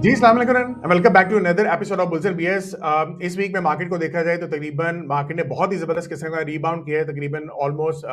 जी, अस्सलाम वालेकुम, welcome back to another episode of bulls and BS. इस वीक में मार्केट को देखा जाए तो तकरीबन मार्केट ने बहुत ही ज़बरदस्त किस्म का रीबाउंड किया है। तकरीबन ऑलमोस्ट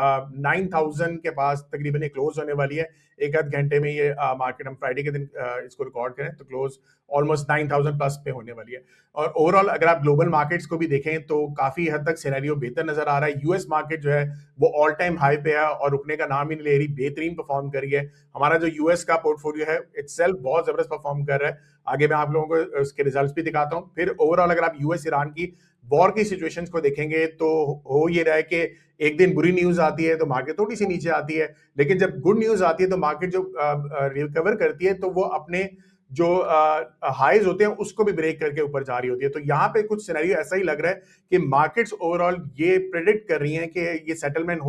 9000 के पास तकरीबन ये क्लोज होने वाली है। एक आध घंटे में ये मार्केट हम फ्राइडे के दिन इसको रिकॉर्ड करें तो क्लोज ऑलमोस्ट 9000 प्लस पे होने वाली है। और ओवरऑल अगर आप ग्लोबल मार्केट्स को भी देखें तो काफ़ी हद तक सिनेरियो बेहतर नज़र आ रहा है। यूएस मार्केट जो है वो ऑल टाइम हाई पे है और रुकने का नाम ही नहीं ले रही, बेहतरीन परफॉर्म कर रही है। हमारा जो यूएस का पोर्टफोलियो है इटसेल्फ बहुत ज़बरदस्त परफॉर्म कर रहा है। आगे मैं आप लोगों को उसके रिजल्ट्स भी दिखाता हूं। फिर ओवरऑल अगर आप यूएस ईरान की वॉर की सिचुएशंस को देखेंगे तो हो ये रहा है कि एक दिन बुरी न्यूज आती है तो मार्केट थोड़ी सी नीचे आती है, लेकिन जब गुड न्यूज आती है तो मार्केट जो रिकवर करती है तो वो अपने जो हाईज होते हैं उसको भी ब्रेक करके ऊपर जा रही होती है। तो यहाँ पे कुछ सिनेरियो ऐसा ही लग रहा है कि मार्केट्स ओवरऑल ये प्रेडिक्ट कर रही हैं कि ये सेटलमेंट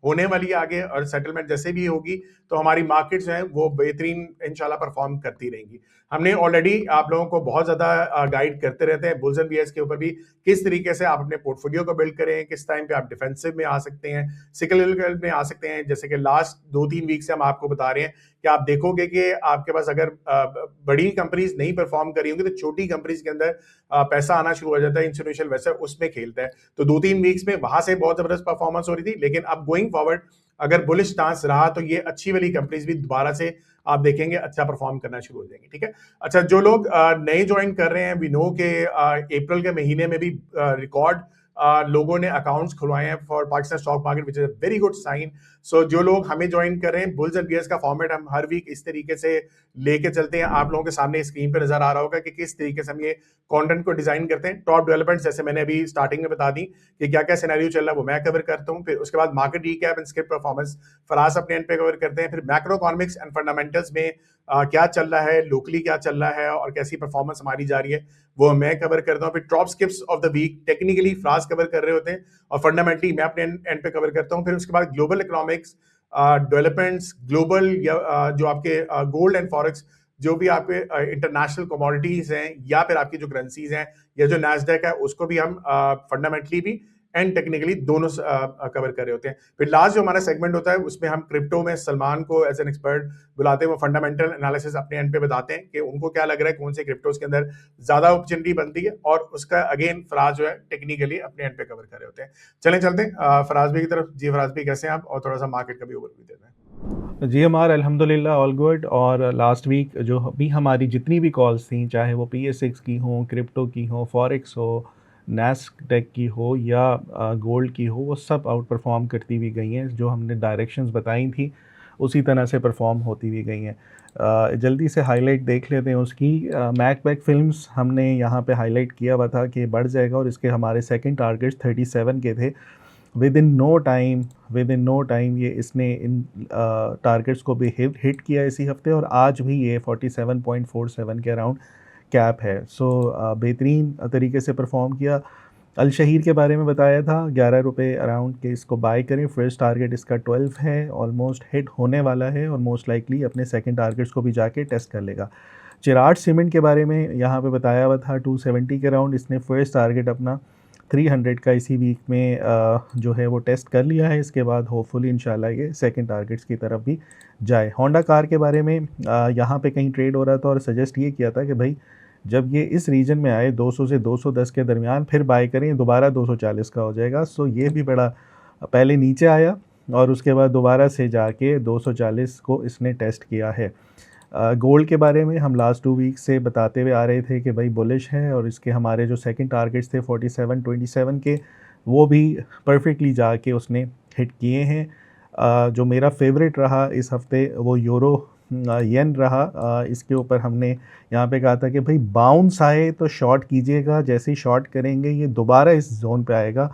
होने वाली है आगे, और सेटलमेंट जैसे भी होगी तो हमारी मार्केट्स हैं वो बेहतरीन इंशाल्लाह परफॉर्म करती रहेंगी। हमने ऑलरेडी आप लोगों को बहुत ज्यादा गाइड करते रहते हैं बुल्स एंड बीयर्स के ऊपर भी, किस तरीके से आप अपने पोर्टफोलियो को बिल्ड करें, किस टाइम पे आप डिफेंसिव में आ सकते हैं, सिक्लिकल में आ सकते हैं। जैसे कि लास्ट 2-3 वीक से हम आपको बता रहे हैं कि आप देखोगे कि आपके पास अगर बड़ी कंपनीज नहीं परफॉर्म कर रही होंगी तो छोटी कंपनीज के अंदर पैसा आना शुरू हो जाता है, इंस्टीट्यूशनल वैसे उसमें खेलता है। तो 2-3 वीक्स में वहां से बहुत जबरदस्त परफॉर्मेंस हो रही थी, लेकिन अब गोइंग फॉरवर्ड अगर बुलिश स्टांस रहा तो ये अच्छी वाली कंपनीज भी दोबारा से आप देखेंगे अच्छा परफॉर्म करना शुरू हो जाएंगे। ठीक है, अच्छा जो लोग नए ज्वाइन कर रहे हैं, वी नो के अप्रैल के महीने में भी रिकॉर्ड लोगों ने अकाउंट्स खुलवाए हैं for Pakistan stock market, which is a very good sign. So जो लोग हमें ज्वाइन कर रहे हैं, बुल्स एंड बियर्स का फॉर्मेट हम हर वीक इस तरीके से लेके चलते हैं। आप लोगों के सामने स्क्रीन पे नजर आ रहा होगा कि किस तरीके से हम ये कंटेंट को डिजाइन करते हैं। टॉप डेवलपमेंट्स जैसे मैंने अभी स्टार्टिंग में बता दी कि क्या क्या सिनेरियो चल रहा है वो मैं कवर करता हूँ। फिर उसके बाद market recap and script performance Faraz अपने एंड पे कवर करते हैं। फिर मैक्रो इकोनॉमिक्स एंड फंडामेंटल्स में क्या चल रहा है, लोकली क्या चल रहा है और कैसी परफॉर्मेंस हमारी जा रही है वो मैं कवर करता हूँ। फिर top scrips of the week technically Faraz cover कर रहे होते हैं और फंडामेंटली मैं अपने एंड पे कवर करता हूँ। फिर उसके बाद ग्लोबल इकोनॉमिक्स डेवलपमेंट्स, ग्लोबल या जो आपके गोल्ड एंड फॉरेक्स, जो भी आपके इंटरनेशनल कमोडिटीज हैं या फिर आपकी जो करेंसीज हैं या जो नैस्डैक है उसको भी हम फंडामेंटली भी एंड टेक्निकली दोनों कवर कर रहे होते हैं। फिर लास्ट जो हमारा सेगमेंट होता है उसमें हम क्रिप्टो में सलमान को एज एन एक्सपर्ट बुलाते हैं, वो फंडामेंटल एनालिसिस अपने एंड पे बताते हैं कि उनको क्या लग रहा है, कौन से क्रिप्टोज के अंदर ज्यादा अपॉर्चुनिटी बनती है, और उसका अगेन फराज जो है टेक्निकली अपने एंड पे कवर कर रहे होते हैं। चलें चलते हैं फराज भाई की तरफ। जी फराज भाई कैसे हैं आप, और थोड़ा सा मार्केट का भी ओवरव्यू देते हैं। जी हमारा अल्हम्दुलिल्लाह ऑल गुड। और लास्ट वीक जो भी हमारी जितनी भी कॉल्स थी, चाहे वो PSX की हो, क्रिप्टो की हो, फॉरेक्स हो, नैस्डैक की हो या गोल्ड की हो, वो सब आउट परफॉर्म करती हुई गई हैं। जो हमने डायरेक्शंस बताई थी उसी तरह से परफॉर्म होती हुई गई हैं। जल्दी से हाईलाइट देख लेते हैं उसकी। मैकबैक फिल्म्स हमने यहाँ पे हाईलाइट किया हुआ था कि बढ़ जाएगा, और इसके हमारे सेकंड टारगेट्स 37 के थे। विद इन नो टाइम ये इसने इन टारगेट्स को भी हिट किया इसी हफ्ते, और आज भी ये 47.47 के अराउंड कैप है। सो बेहतरीन तरीके से परफॉर्म किया। अल शहीर के बारे में बताया था 11 रुपये अराउंड के इसको बाय करें। फर्स्ट टारगेट इसका 12 है, ऑलमोस्ट हिट होने वाला है, और मोस्ट लाइकली अपने सेकंड टारगेट्स को भी जाके टेस्ट कर लेगा। चिराट सीमेंट के बारे में यहाँ पे बताया हुआ था 270 के अराउंड। इसने फर्स्ट टारगेट अपना 300 का इसी वीक में जो है वो टेस्ट कर लिया है। इसके बाद होपफुली इंशाल्लाह ये सेकंड टारगेट्स की तरफ भी जाए। होंडा कार के बारे में यहाँ पे कहीं ट्रेड हो रहा था और सजेस्ट ये किया था कि भाई जब ये इस रीजन में आए 200 से 210 के दरमियान फिर बाय करें, दोबारा 240 का हो जाएगा। सो ये भी बड़ा पहले नीचे आया और उसके बाद दोबारा से जाके 240 को इसने टेस्ट किया है। गोल्ड के बारे में हम लास्ट 2 वीक से बताते हुए आ रहे थे कि भाई बुलिश है, और इसके हमारे जो सेकंड टारगेट्स थे 47.27 के, वो भी परफेक्टली जाके उसने हिट किए हैं। जो मेरा फेवरेट रहा इस हफ्ते वो यूरो येन रहा। इसके ऊपर हमने यहाँ पे कहा था कि भाई बाउंस आए तो शॉर्ट कीजिएगा, जैसे ही शॉर्ट करेंगे ये दोबारा इस जोन पे आएगा।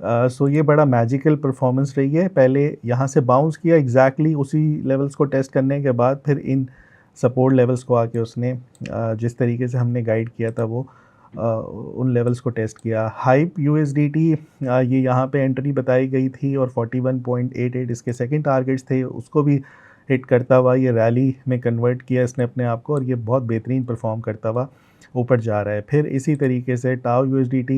सो ये बड़ा मैजिकल परफॉर्मेंस रही है। पहले यहाँ से बाउंस किया एग्जैक्टली उसी लेवल्स को टेस्ट करने के बाद फिर इन सपोर्ट लेवल्स को आके उसने जिस तरीके से हमने गाइड किया था वो उन लेवल्स को टेस्ट किया। हाइप USDT ये यहाँ पे एंट्री बताई गई थी, और 41.88 इसके सेकंड टारगेट्स थे, उसको भी हिट करता हुआ ये रैली में कन्वर्ट किया इसने अपने आप को, और ये बहुत बेहतरीन परफॉर्म करता हुआ ऊपर जा रहा है। फिर इसी तरीके से टाउ USDT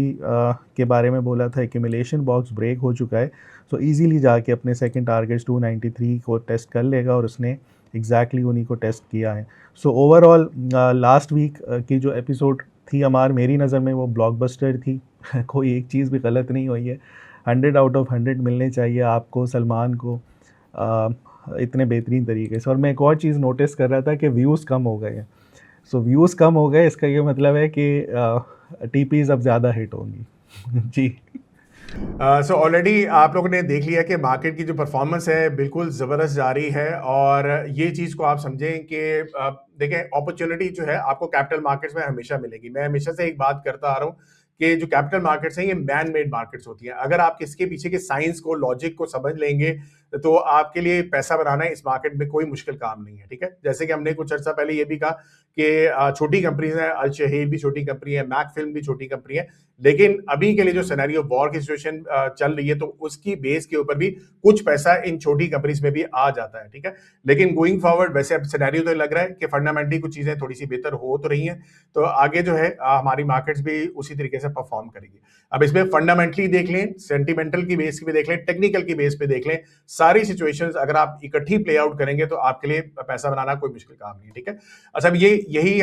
के बारे में बोला था, एक्यूमुलेशन बॉक्स ब्रेक हो चुका है, सो इजीली जाके अपने सेकंड टारगेट्स 293 को टेस्ट कर लेगा, और उसने एग्जैक्टली उन्हीं को टेस्ट किया है। सो ओवरऑल लास्ट वीक की जो एपिसोड थी हमार मेरी नज़र में वो ब्लॉकबस्टर थी। कोई एक चीज़ भी गलत नहीं हुई है। 100 आउट ऑफ 100 मिलने चाहिए आपको, सलमान को, अ, इतने बेहतरीन तरीके से। और मैं एक और चीज़ नोटिस कर रहा था कि व्यूज़ कम हो गए हैं। सो व्यूज़ कम हो गए, इसका ये मतलब है कि टीपीज़ अब ज़्यादा हिट होंगी। जी। सो ऑलरेडी आप लोगों ने देख लिया कि मार्केट की जो परफॉर्मेंस है बिल्कुल ज़बरदस्त जा रही है, और ये चीज़ को आप समझें कि देखें, अपॉर्चुनिटी जो है आपको कैपिटल मार्केट्स में हमेशा मिलेगी। मैं हमेशा से एक बात करता आ रहा हूँ कि जो कैपिटल मार्केट्स हैं ये मैन मेड मार्केट्स होती हैं। अगर आप इसके पीछे के साइंस को, लॉजिक को समझ लेंगे तो आपके लिए पैसा बनाना इस मार्केट में कोई मुश्किल काम नहीं है, ठीक है। जैसे कि हमने कुछ अर्सा पहले ये भी कहा कि छोटी कंपनीज हैं, अल शहीर भी छोटी कंपनी है, मैक फिल्म भी छोटी कंपनी है, लेकिन अभी के लिए जो सिनेरियो वॉर की सिचुएशन चल रही है तो उसकी बेस के ऊपर भी कुछ पैसा इन छोटी कंपनीज में भी आ जाता है, ठीक है। लेकिन गोइंग फॉरवर्ड वैसे अब सिनेरियो तो लग रहा है कि फंडामेंटली कुछ चीजें थोड़ी सी बेहतर हो तो रही हैं, तो आगे जो है हमारी मार्केट्स भी उसी तरीके से परफॉर्म करेगी। अब इसमें फंडामेंटली देख लें, सेंटिमेंटल की बेस पे देख लें, टेक्निकल की बेस पे देख लें, सारी सिचुएशंस अगर आप इकट्ठी प्ले आउट करेंगे तो आपके लिए पैसा बनाना कोई मुश्किल काम नहीं है, ठीक है। अच्छा, अब ये यही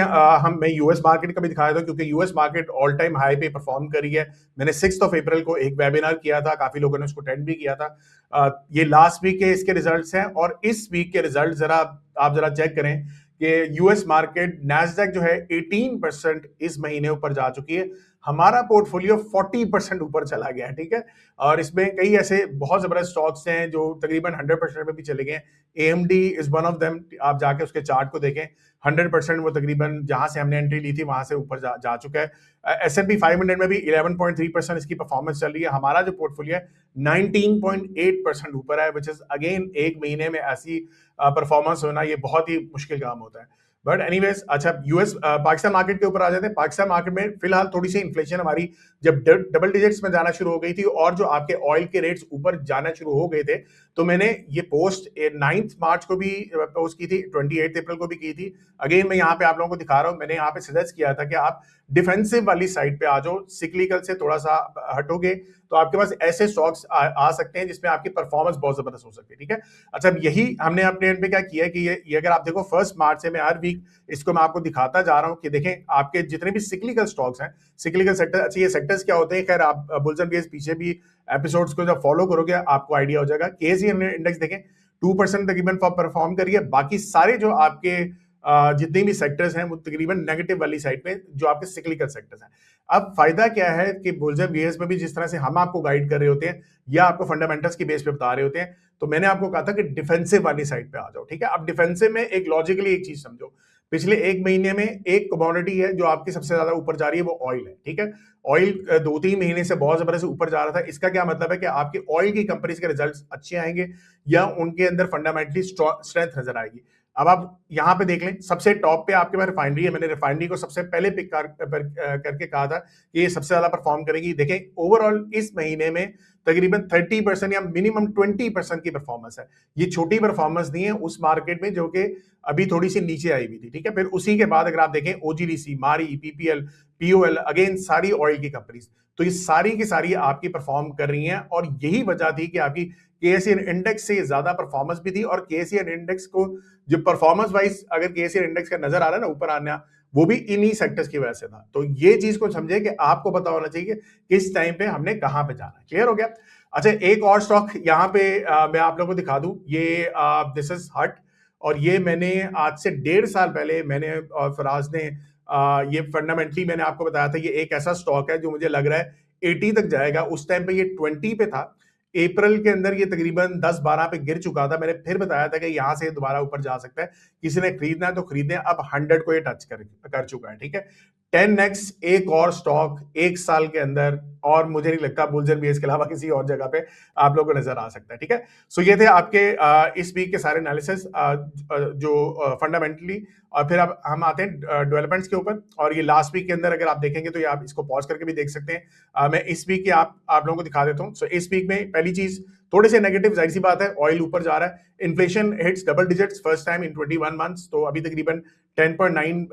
मैं यूएस मार्केट का भी दिखाया था, क्योंकि US market all time high पे परफॉर्म करी है। मैंने 6 अप्रैल को एक वेबिनार किया था, काफी लोगों ने उसको अटेंड भी किया था। ये लास्ट वीक के इसके रिजल्ट्स हैं, और इस वीक के रिजल्ट आप जरा चेक करें कि यूएस मार्केट नैस्डैक जो है 18% इस महीने ऊपर जा चुकी है। हमारा पोर्टफोलियो 40% ऊपर चला गया है, ठीक है। और इसमें कई ऐसे बहुत जबरदस्त स्टॉक्स हैं जो तकरीबन 100% में भी चले गए हैं। AMD is one of them. आप जाके उसके चार्ट को देखें, 100% वो तकरीबन जहां से हमने एंट्री ली थी वहां से ऊपर जा चुका है। S&P 500 में भी 11.3% इसकी परफॉर्मेंस चल रही है। हमारा जो पोर्टफोलियो है 19.8% ऊपर है, विच इज अगेन एक महीने में ऐसी परफॉर्मेंस होना ये बहुत ही मुश्किल काम होता है। बट एनीवेज, अच्छा, यूएस पाकिस्तान मार्केट के ऊपर आ जाते हैं। पाकिस्तान मार्केट में फिलहाल थोड़ी सी इन्फ्लेशन हमारी जब डबल डिजिट्स में जाना शुरू हो गई थी और जो आपके ऑयल के रेट्स ऊपर जाना शुरू हो गए थे, तो मैंने ये पोस्ट 9 मार्च को भी पोस्ट की थी, 28 अप्रैल को भी की थी। अगेन मैं यहाँ पे आप लोगों को दिखा रहा हूँ, मैंने यहाँ पे सजेस्ट किया था कि आप डिफेंसिव वाली साइड पे आ जाओ, सिक्लिकल से थोड़ा सा हटोगे तो आपके पास ऐसे स्टॉक्स आ सकते हैं जिसमें आपकी परफॉर्मेंस बहुत जबरदस्त हो सकती है, ठीक है। अच्छा, अब यही हमने अपने एंड पे क्या किया कि ये अगर आप देखो 1 मार्च से मैं हर वीक इसको मैं आपको दिखाता जा रहा हूं कि देखें आपके जितने भी सिक्लिकल स्टॉक्स हैं, सिक्लिकल सेक्टर। अच्छा, ये सेक्टर्स क्या होते हैं, खैर आप बुल्स एंड बेयर्स पीछे भी एपिसोड्स को जब फॉलो करोगे आपको आइडिया हो जाएगा। केएसई इंडेक्स देखें 2% तकरीबन परफॉर्म करिए, बाकी सारे जो आपके जितने भी सेक्टर्स हैं वो तकरीबन नेगेटिव वाली साइड पे जो आपके सिक्लिकल सेक्टर्स हैं। अब फायदा क्या है कि बुल्स एंड बेयर्स में भी जिस तरह से हम आपको गाइड कर रहे होते हैं या आपको फंडामेंटल्स की बेस पे बता रहे होते हैं, तो मैंने आपको कहा था कि डिफेंसिव वाली साइड पे आ जाओ, ठीक है। अब डिफेंसिव में एक लॉजिकली एक चीज समझो, पिछले एक महीने में एक कमोडिटी है जो आपकी सबसे ज्यादा ऊपर जा रही है, वो ऑयल है, ठीक है। ऑयल 2-3 महीने से बहुत जबरदस्त ऊपर जा रहा था। इसका क्या मतलब है कि आपके ऑयल की कंपनीज के रिजल्ट्स अच्छे आएंगे या उनके अंदर फंडामेंटली स्ट्रेंथ नजर आएगी। अब आप यहां पे देख लें, सबसे टॉप पे आपके पास रिफाइनरी है। मैंने रिफाइनरी को सबसे पहले पिक करके कहा था कि ये सबसे ज्यादा परफॉर्म करेगी। देखें, ओवरऑल इस महीने में तकरीबन 30% या मिनिमम 20% की परफॉर्मेंस है। ये छोटी परफॉर्मेंस नहीं है उस मार्केट में जो कि अभी थोड़ी सी नीचे आई हुई थी, ठीक है। फिर उसी के बाद अगर आप देखें ओजीडीसी, मारी, पीपीएल, पीओएल, अगेन सारी ऑयल की कंपनीज, तो ये सारी की सारी आपकी परफॉर्म कर रही हैं, और यही वजह थी कि आपकी केएसईएन इंडेक्स से ज्यादा परफॉर्मेंस भी थी। और केएसईएन इंडेक्स को जो परफॉर्मेंस वाइज अगर केएसईएन इंडेक्स का नजर आ रहा है ना ऊपर आना, वो भी इन्हीं सेक्टर्स की वजह से था। तो ये चीज को समझे कि आपको पता होना चाहिए कि किस टाइम पे हमने कहां पे जाना है। क्लियर हो गया। अच्छा, एक और स्टॉक यहाँ पे मैं आप लोगों को दिखा दूं, ये दिस इज हट, और ये मैंने आज से 1.5 साल पहले मैंने और फराज ने ये फंडामेंटली मैंने आपको बताया था, ये एक ऐसा स्टॉक है जो मुझे लग रहा है 80 तक जाएगा। उस टाइम पे ये 20 पे था, अप्रैल के अंदर ये तकरीबन 10-12 पे गिर चुका था। मैंने फिर बताया था कि यहां से दोबारा ऊपर जा सकता है, किसी ने खरीदना है तो खरीदे। अब 100 को ये टच कर चुका है, ठीक है। 10x एक और स्टॉक 1 साल के अंदर, और मुझे नहीं लगता बुल्स एंड बेयर्स के अलावा किसी और जगह पे आप लोगों को नजर आ सकता है, ठीक है। सो ये थे आपके इस वीक के सारे एनालिसिस जो फंडामेंटली, और फिर अब हम आते हैं डेवलपमेंट्स के ऊपर। और ये लास्ट वीक के अंदर अगर आप देखेंगे तो ये आप इसको पॉज करके भी देख सकते हैं। मैं इस वीक के आप लोगों को दिखा देता हूँ। सो इस वीक में पहली चीज थोड़े से नेगेटिव, जाहिर सी बात है, ऑयल ऊपर जा रहा है, inflation hits double digits first time in 21 months, तो अभी तकरीबन 10.9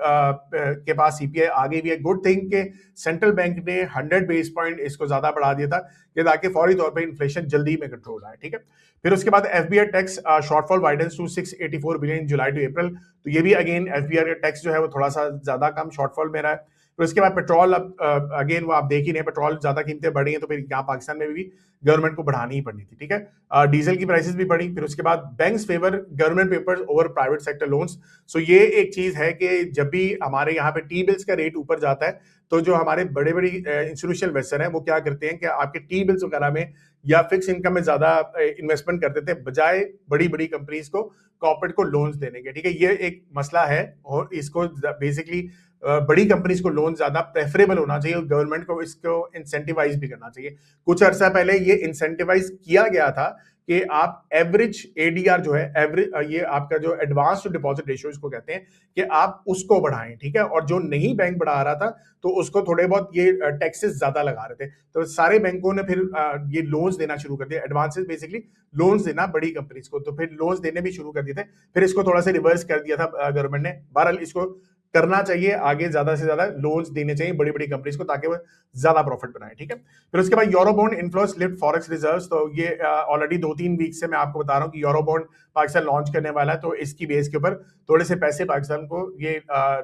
के पास सीपीआई आ गई भी है। गुड थिंग के सेंट्रल बैंक ने 100 बेस पॉइंट इसको ज्यादा बढ़ा दिया था कि ताकि फौरी तौर पे इन्फ्लेशन जल्दी में कंट्रोल आए, ठीक है। फिर उसके बाद FBI tax shortfall widens to 684 billion July to April, तो ये भी अगेन एफबीआई का टैक्स जो है वो थोड़ा सा ज्यादा कम शॉर्टफॉल में रहा है। फिर उसके बाद पेट्रोल, अब अगेन वो आप देख ही रहे हैं, पेट्रोल ज्यादा कीमतें बढ़ी हैं, तो फिर यहाँ पाकिस्तान में भी गवर्नमेंट को बढ़ानी ही पड़नी थी, ठीक है। डीजल की प्राइसेस भी बढ़ी। फिर उसके बाद banks favour government papers over private sector loans, so ये एक चीज है कि जब भी हमारे यहाँ पे टी बिल्स का रेट ऊपर जाता है तो जो हमारे बड़े बड़ी इंस्टीट्यूशनल इन्वेस्टर हैं वो क्या करते हैं कि आपके टी बिल्स वगैरह में या फिक्स इनकम में ज्यादा इन्वेस्टमेंट कर देते हैं बजाय बड़ी बड़ी कंपनीज को, कॉर्पोरेट को लोन्स देने के, ठीक है। ये एक मसला है और इसको बेसिकली बड़ी कंपनीज को लोन ज्यादा प्रेफरेबल होना चाहिए और गवर्नमेंट को इसको इंसेंटिवाइज भी करना चाहिए। कुछ अर्सा पहले ये इंसेंटिवाइज किया गया था कि आप एवरेज एडीआर जो है, एवरेज ये आपका जो एडवांस टू डिपॉजिट रेशियो इसको कहते हैं, कि आप उसको बढ़ाएं, ठीक है। और जो नहीं बैंक बढ़ा रहा था तो उसको थोड़े बहुत ये टैक्सेस ज्यादा लगा रहे थे, तो सारे बैंकों ने फिर ये लोन्स देना शुरू कर दिया, एडवांसेस बेसिकली लोन्स देना बड़ी कंपनीज को, तो फिर लोन्स देने भी शुरू कर दिए थे। फिर इसको थोड़ा सा रिवर्स कर दिया था गवर्नमेंट ने। बहरहाल इसको करना चाहिए, आगे ज्यादा से ज्यादा लोन्स देने चाहिए बड़ी बड़ी कंपनीज को ताकि वो ज्यादा प्रॉफिट बनाए, ठीक है। फिर उसके बाद euro bond inflows lift forex reserves, तो ये ऑलरेडी 2-3 वीक से मैं आपको बता रहा हूँ कि यूरो बॉन्ड पाकिस्तान लॉन्च करने वाला है, तो इसकी बेस के ऊपर थोड़े से पैसे पाकिस्तान को ये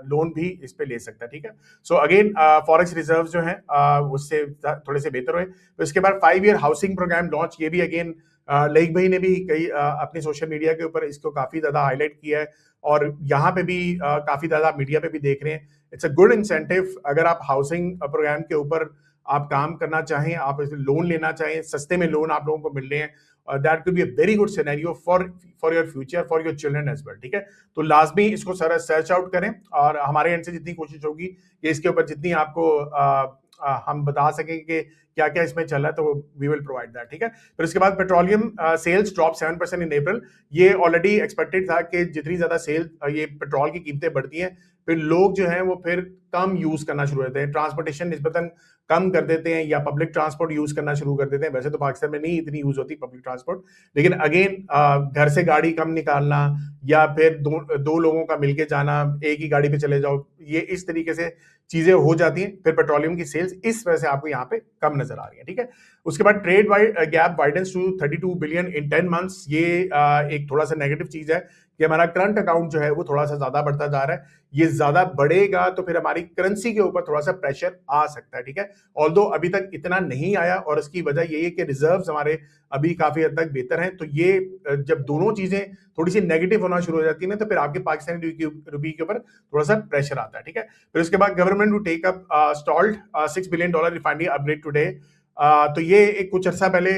लोन भी इस पे ले सकता है, ठीक है। सो अगेन फॉरेक्स रिजर्व जो है उससे थोड़े से बेहतर हुए। तो इसके बाद 5 ईयर हाउसिंग प्रोग्राम लॉन्च, ये भी अगेन लेक भाई ने भी कई अपने सोशल मीडिया के ऊपर इसको काफी ज्यादा हाईलाइट किया है और यहाँ पे भी काफी ज्यादा मीडिया पे भी देख रहे हैं। इट्स अ गुड इंसेंटिव, अगर आप हाउसिंग प्रोग्राम के ऊपर आप काम करना चाहें, आप लोन लेना चाहें, सस्ते में लोन आप लोगों को मिल रहे हैं, that could be a very good scenario for your future, for your children as well, ठीक है। तो लाजमी इसको सारा सर्च आउट करें और हमारे एंड से जितनी कोशिश होगी कि इसके ऊपर जितनी आपको हम बता सकें कि क्या क्या इसमें चल रहा है, तो वी विल प्रोवाइड दैट, ठीक है। फिर उसके बाद पेट्रोलियम सेल्स ड्रॉप 7% इन अप्रैल, ये ऑलरेडी एक्सपेक्टेड था कि जितनी ज्यादा सेल ये पेट्रोल की कीमतें बढ़ती हैं फिर लोग जो हैं वो फिर कम यूज करना शुरू करते हैं, ट्रांसपोर्टेशन निस्बतन कम कर देते हैं या पब्लिक ट्रांसपोर्ट यूज करना शुरू कर देते हैं। वैसे तो पाकिस्तान में नहीं इतनी यूज होती पब्लिक ट्रांसपोर्ट, लेकिन अगेन घर से गाड़ी कम निकालना या फिर दो लोगों का मिलके जाना, एक ही गाड़ी पे चले जाओ, ये इस तरीके से चीजें हो जाती हैं। फिर पेट्रोलियम की सेल्स इस वजह से आपको यहाँ पे कम नजर आ रही है, ठीक है। उसके बाद trade gap widens to 32 billion in 10 months, ये एक थोड़ा सा नेगेटिव चीज है कि हमारा करंट अकाउंट जो है वो थोड़ा सा ज्यादा बढ़ता जा रहा है। ये ज्यादा बढ़ेगा तो फिर हमारी करेंसी के ऊपर थोड़ा सा प्रेशर आ सकता है, ठीक है। ऑल्दो अभी तक इतना नहीं आया और इसकी वजह यही है कि रिजर्व्स हमारे अभी काफी हद तक बेहतर हैं। तो ये जब दोनों चीजें थोड़ी सी नेगेटिव होना शुरू हो जाती है ना, तो फिर आपके पाकिस्तानी रुपये के ऊपर थोड़ा सा प्रेशर आता है, ठीक है। फिर उसके बाद government to take up stalled $6 billion refinery upgrade today, तो ये एक कुछ अर्सा पहले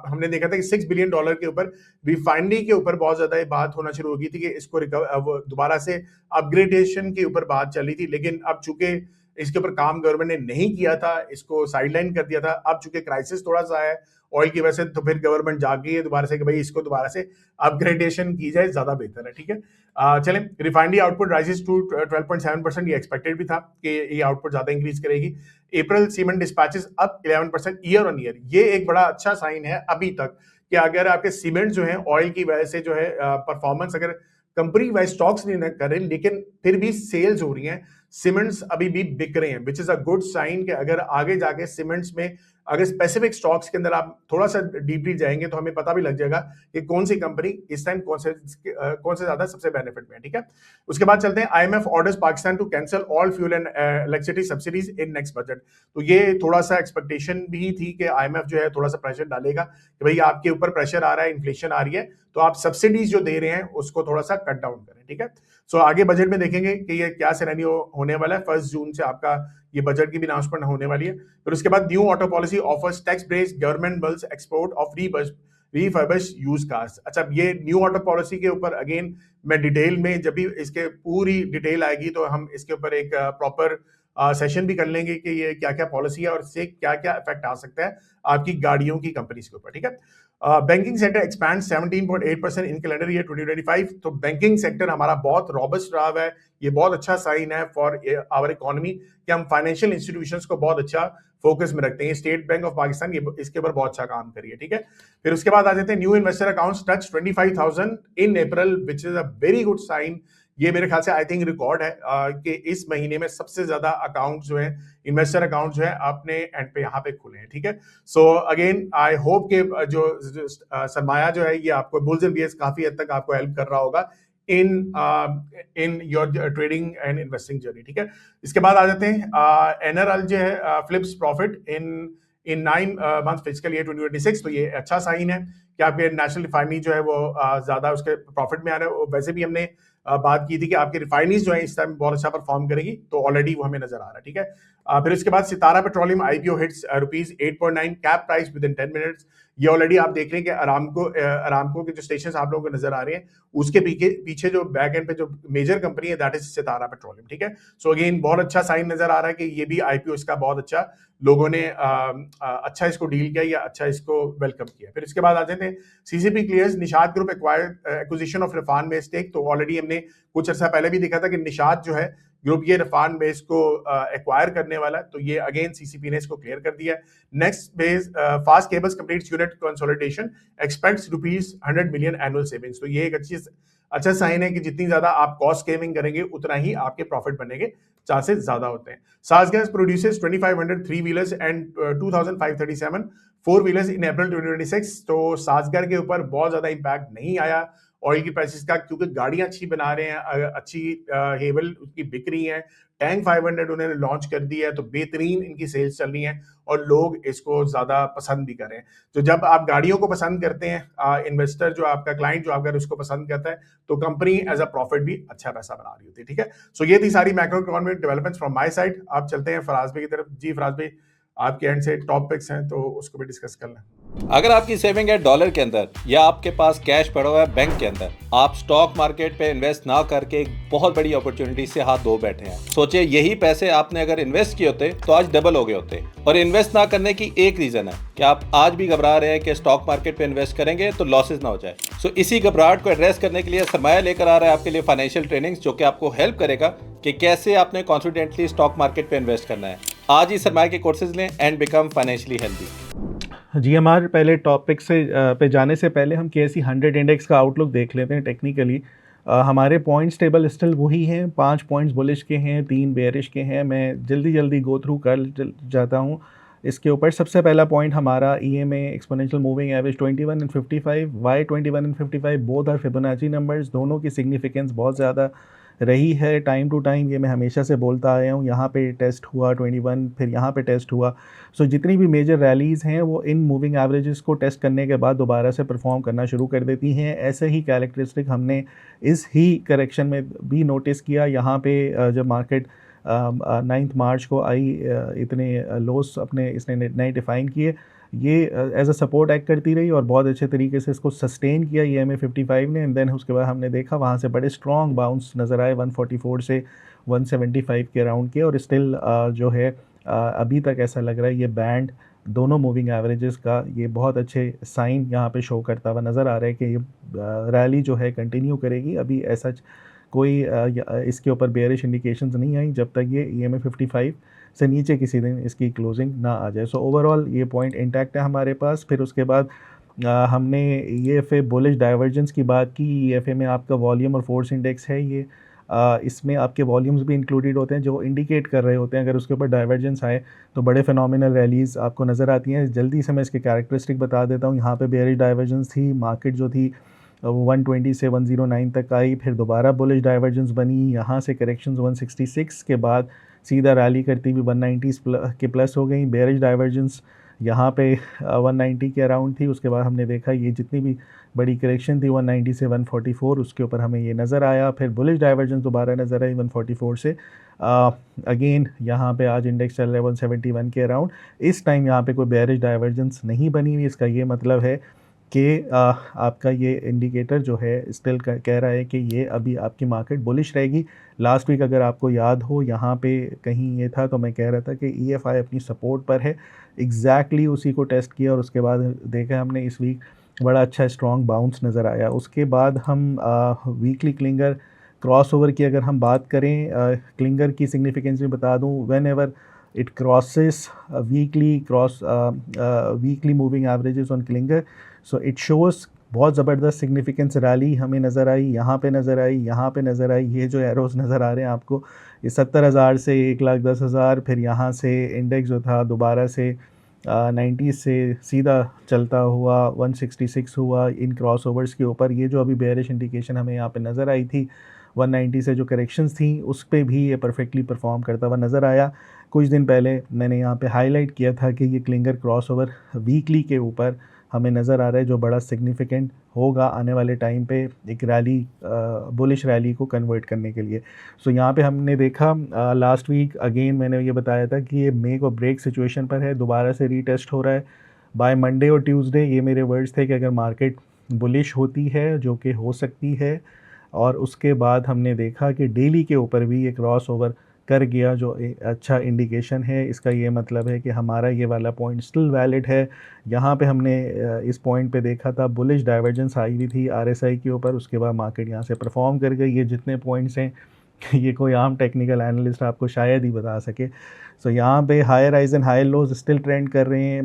हमने देखा था कि $6 बिलियन के ऊपर रिफाइनरी के ऊपर बहुत ज्यादा बात होना शुरू हो गई थी कि इसको दोबारा से अपग्रेडेशन के ऊपर बात चली थी, लेकिन अब चूंकि इसके ऊपर काम गवर्नमेंट ने नहीं किया था, इसको साइडलाइन कर दिया था, अब चूंकि क्राइसिस थोड़ा सा है ऑयल की वजह से, तो फिर गवर्नमेंट जाग गई है दोबारा से कि भाई इसको दोबारा से अपग्रेडेशन की जाए, ज्यादा बेहतर है, ठीक है। चलें, रिफाइनरी आउटपुट राइजेस टू 12.7%, ये एक्सपेक्टेड भी था कि ये आउटपुट ज्यादा इंक्रीज करेगी। April cement dispatches up 11% year on year, ये एक बड़ा अच्छा साइन है अभी तक कि अगर आपके सीमेंट जो है ऑयल की वजह से जो है परफॉर्मेंस अगर कंपनी वाइज स्टॉक्स नहीं कर रहे लेकिन फिर भी सेल्स हो रही हैं, सीमेंट्स अभी भी बिक रहे हैं, which is a good sign कि अगर आगे जाके सीमेंट्स में अगर स्पेसिफिक स्टॉक्स के अंदर आप थोड़ा सा डीपली जाएंगे तो हमें पता भी लग जाएगा कि कौन सी कंपनी इस टाइम कौन से ज्यादा सबसे बेनिफिट में है, ठीक है। उसके बाद चलते हैं, IMF orders Pakistan to cancel all fuel and electricity subsidies in next budget, तो ये थोड़ा सा एक्सपेक्टेशन भी थी कि आईएमएफ जो है थोड़ा सा प्रेशर डालेगा कि भाई आपके ऊपर प्रेशर आ रहा है, इन्फ्लेशन आ रही है, तो आप सब्सिडीज जो दे रहे हैं उसको थोड़ा सा कट डाउन करें, ठीक है। सो आगे बजट में देखेंगे कि ये क्या सिनेरियो होने वाला है। 1 जून से आपका ये बजट की भी अनाउंसमेंट होने वाली है। फिर उसके बाद new auto policy offers tax breaks government bills export of refurbished used cars. अच्छा, ये न्यू ऑटो पॉलिसी के ऊपर अगेन मैं डिटेल में जब भी इसके पूरी डिटेल आएगी तो हम इसके ऊपर एक प्रॉपर सेशन भी कर लेंगे कि ये क्या क्या पॉलिसी है और इससे क्या क्या इफेक्ट आ सकता है आपकी गाड़ियों की कंपनीज के ऊपर, ठीक है। Banking sector expand 17.8% in calendar year 2025। तो बैंकिंग सेक्टर हमारा बहुत रॉबस्ट रहा है, ये बहुत अच्छा साइन है फॉर आवर इकोनॉमी कि हम फाइनेंशियल इंस्टीट्यूशंस को बहुत अच्छा फोकस में रखते हैं। स्टेट बैंक ऑफ पाकिस्तान ये इसके ऊपर बहुत अच्छा काम करिए, ठीक है। फिर उसके बाद आ जाते हैं new investor accounts touch 25,000 in April which is a very good sign. ये मेरे ख्याल से आई थिंक रिकॉर्ड है कि इस महीने में सबसे ज्यादा अकाउंट जो है, इन्वेस्टर अकाउंट जो है, अपने एंड पे यहाँ पे खुले हैं, ठीक है। सो अगेन आई होप के जो सरमाया जो है ये आपको बुल्स एंड बियर्स काफी हद तक आपको हेल्प कर रहा होगा in your trading and investing journey, ठीक है। इसके बाद आ जाते हैं एनआरएल जो है flips profit in 9 month physical year 2026। तो ये अच्छा साइन है कि आपके नेशनल रिफाइनरी जो है वो ज्यादा उसके प्रॉफिट में आ रहा है। वैसे भी हमने बात की थी कि आपकी रिफाइनरीज जो है इस टाइम बहुत अच्छा परफॉर्म करेगी, तो ऑलरेडी वो हमें नजर आ रहा है, ठीक है। फिर उसके बाद Sitara petroleum IPO hits rupees 8.9 cap price within 10 minutes. ये ऑलरेडी आप देख रहे हैं कि अरामको के जो स्टेशन आप लोगों को नजर आ रहे हैं उसके पीछे जो बैक एंड पे जो मेजर कंपनी है दैट इज सितारा पेट्रोलियम, ठीक है। सो अगेन बहुत अच्छा साइन नजर आ रहा है कि ये भी आईपीओ इसका बहुत अच्छा लोगों ने अच्छा इसको डील किया या अच्छा इसको वेलकम किया। फिर इसके बाद आ जाते हैं CCP clears Nishat group acquisition of Rafhan में स्टेक। तो ऑलरेडी हमने कुछ अर्सा पहले भी देखा था कि निशाद जो है ग्रुप ये रिफान बेस को एक्वायर करने वाला है, तो ये अगेन सीसीपी ने इसको क्लियर कर दिया है। Next base fast cables completes unit consolidation aspects ₹100 million annual savings. तो ये एक अच्छा साइन है कि जितनी ज्यादा आप कॉस्ट सेविंग करेंगे उतना ही आपके प्रॉफिट बनने के चांसेस ज्यादा होते हैं। Sazgar produces 2500 three wheelers and 2537 four wheelers in April 2026। तो सासगर के ऊपर बहुत ज्यादा इंपैक्ट नहीं आया ऑयल की प्राइसेस का, क्योंकि गाड़ियां अच्छी बना रहे हैं, अच्छी हेवल उसकी बिक रही है। टैंक 500 उन्होंने लॉन्च कर दी है, तो बेहतरीन इनकी सेल्स चल रही हैं और लोग इसको ज्यादा पसंद भी कर रहे हैं। तो जब आप गाड़ियों को पसंद करते हैं, इन्वेस्टर जो आपका क्लाइंट जो आपका उसको पसंद करता है, तो कंपनी एज अ प्रॉफिट भी अच्छा पैसा बना रही होती है, ठीक है। सो ये थी सारी macro economic developments from my side. आप चलते हैं फराज भाई की तरफ। जी फराज भाई, आपके एंड से टॉपिक्स हैं तो उसको भी डिस्कस कर लें। अगर आपकी सेविंग है डॉलर के अंदर या आपके पास कैश पड़ा हुआ है बैंक के अंदर, आप स्टॉक मार्केट पे इन्वेस्ट ना करके एक बहुत बड़ी अपॉर्चुनिटी से हाथ धो बैठे हैं। सोचिए यही पैसे आपने अगर इन्वेस्ट किए होते तो आज डबल हो गए होते। और इन्वेस्ट ना करने की एक रीजन है कि आप आज भी घबरा रहे हैं कि स्टॉक मार्केट पे इन्वेस्ट करेंगे तो लॉसेज ना हो जाए। सो इसी घबराहट को एड्रेस करने के लिए सरमाया लेकर आ रहा है आपके लिए फाइनेंशियल ट्रेनिंग्स, जो कि आपको हेल्प करेगा कि कैसे आपने कॉन्फिडेंटली स्टॉक मार्केट पे इन्वेस्ट करना है। आज ही सरमाया के कोर्सेज लें एंड बिकम फाइनेंशियली हेल्दी। जी, हमारे पहले टॉपिक से पे जाने से पहले हम KSE 100 इंडेक्स का आउटलुक देख लेते हैं। टेक्निकली हमारे पॉइंट्स टेबल स्टिल वही हैं, 5 पॉइंट्स बुलिश के हैं, 3 बेयरिश के हैं। मैं जल्दी गो थ्रू कर जाता हूँ इसके ऊपर। सबसे पहला पॉइंट हमारा EMA exponential moving average 21 and 55, why 21 and 55 both are Fibonacci numbers. दोनों की सिग्निफिकेंस बहुत ज़्यादा रही है टाइम टू टाइम, ये मैं हमेशा से बोलता आया हूँ। यहाँ पे टेस्ट हुआ 21, फिर यहाँ पे टेस्ट हुआ। सो जितनी भी मेजर रैलीज़ हैं वो इन मूविंग एवरेजेस को टेस्ट करने के बाद दोबारा से परफॉर्म करना शुरू कर देती हैं। ऐसे ही कैरेक्टरिस्टिक हमने इस ही करेक्शन में भी नोटिस किया। यहाँ पे जब मार्केट 9 मार्च को आई, इतने लोस अपने इसने नए डिफ़ाइन किए, ये एज अ सपोर्ट एक्ट करती रही और बहुत अच्छे तरीके से इसको सस्टेन किया EMA 55 ने। एंड देन उसके बाद हमने देखा वहाँ से बड़े स्ट्रॉन्ग बाउंस नज़र आए 144 से 175 के अराउंड के। और स्टिल जो है अभी तक ऐसा लग रहा है ये बैंड दोनों मूविंग एवरेजेस का ये बहुत अच्छे साइन यहाँ पे शो करता हुआ नज़र आ रहा है कि ये रैली जो है कंटिन्यू करेगी। अभी ऐसा कोई इसके ऊपर बेयरिश इंडिकेशंस नहीं आई जब तक ये EMA 55 से नीचे किसी दिन इसकी क्लोजिंग ना आ जाए। सो ओवरऑल ये पॉइंट इंटैक्ट है हमारे पास। फिर उसके बाद हमने EFA बुलिश डाइवर्जेंस की बात की। EFA में आपका वॉल्यूम और फोर्स इंडेक्स है, ये इसमें आपके वॉल्यूम्स भी इंक्लूडेड होते हैं जो इंडिकेट कर रहे होते हैं अगर उसके ऊपर डाइवर्जेंस आए तो बड़े फिनोमिनल रैलीज़ आपको नज़र आती हैं। जल्दी से मैं इसके कैरेक्टरिस्टिक बता देता हूँ। यहाँ पे बेयरिश डाइवर्जेंस थी, मार्केट जो थी 120 से 109 तक आई, फिर दोबारा बुलिश डाइवर्जेंस बनी, यहाँ से करेक्शंस 166 के बाद सीधा रैली करती हुई 190 के प्लस हो गई। बेयरिश डाइवर्जेंस यहाँ पे 190 के अराउंड थी। उसके बाद हमने देखा ये जितनी भी बड़ी करेक्शन थी 190 से 144 उसके ऊपर हमें ये नज़र आया। फिर बुलिश डाइवर्जेंस दोबारा नज़र आई 144 से। अगेन यहाँ पे आज इंडेक्स चल रहा है 171 के अराउंड। इस टाइम यहाँ पे कोई बेयरिश डाइवर्जेंस नहीं बनी हुई। इसका ये मतलब है कि आपका ये इंडिकेटर जो है स्टिल कह रहा है कि ये अभी आपकी मार्केट बुलिश रहेगी। लास्ट वीक अगर आपको याद हो यहाँ पे कहीं ये था, तो मैं कह रहा था कि EFI अपनी सपोर्ट पर है, एग्जैक्टली उसी को टेस्ट किया और उसके बाद देखा हमने इस वीक बड़ा अच्छा स्ट्रॉन्ग बाउंस नज़र आया। उसके बाद हम वीकली क्लिंगर क्रॉसओवर की अगर हम बात करें, क्लिंगर की सिग्निफिकेंस भी बता दूं, when ever it crosses weekly moving averages on Klinger, so it shows बहुत ज़बरदस्त सिग्निफिकेंस रैली हमें नज़र आई, यहाँ पे नज़र आई, यहाँ पे नज़र आई। ये जो एरोज़ नज़र आ रहे हैं आपको, ये 70,000 से 1,10,000, फिर यहाँ से इंडेक्स जो था दोबारा से 90 से सीधा चलता हुआ 166 हुआ इन क्रॉसओवर्स के ऊपर। ये जो अभी बेयरिश इंडिकेशन हमें यहाँ पे नज़र आई थी 190 से जो करेक्शंस थी, उस पे भी ये परफेक्टली परफॉर्म करता हुआ नज़र आया। कुछ दिन पहले मैंने यहाँ पे हाईलाइट किया था कि ये क्लिंगर क्रॉसओवर वीकली के ऊपर हमें नज़र आ रहा है, जो बड़ा सिग्निफिकेंट होगा आने वाले टाइम पे एक रैली, बुलिश रैली को कन्वर्ट करने के लिए। सो यहाँ पे हमने देखा लास्ट वीक अगेन मैंने ये बताया था कि ये मेक और ब्रेक सिचुएशन पर है, दोबारा से रीटेस्ट हो रहा है बाय मंडे और ट्यूसडे। ये मेरे वर्ड्स थे कि अगर मार्केट बुलिश होती है, जो कि हो सकती है, और उसके बाद हमने देखा कि डेली के ऊपर भी ये क्रॉस ओवर कर गया, जो अच्छा इंडिकेशन है। इसका ये मतलब है कि हमारा ये वाला पॉइंट स्टिल वैलिड है। यहाँ पे हमने इस पॉइंट पे देखा था बुलिश डाइवर्जेंस आई हुई थी RSI के ऊपर, उसके बाद मार्केट यहाँ से परफॉर्म कर गई। ये जितने पॉइंट्स हैं ये कोई आम टेक्निकल एनालिस्ट आपको शायद ही बता सके। सो यहाँ पे higher highs and higher lows still trend कर रहे हैं,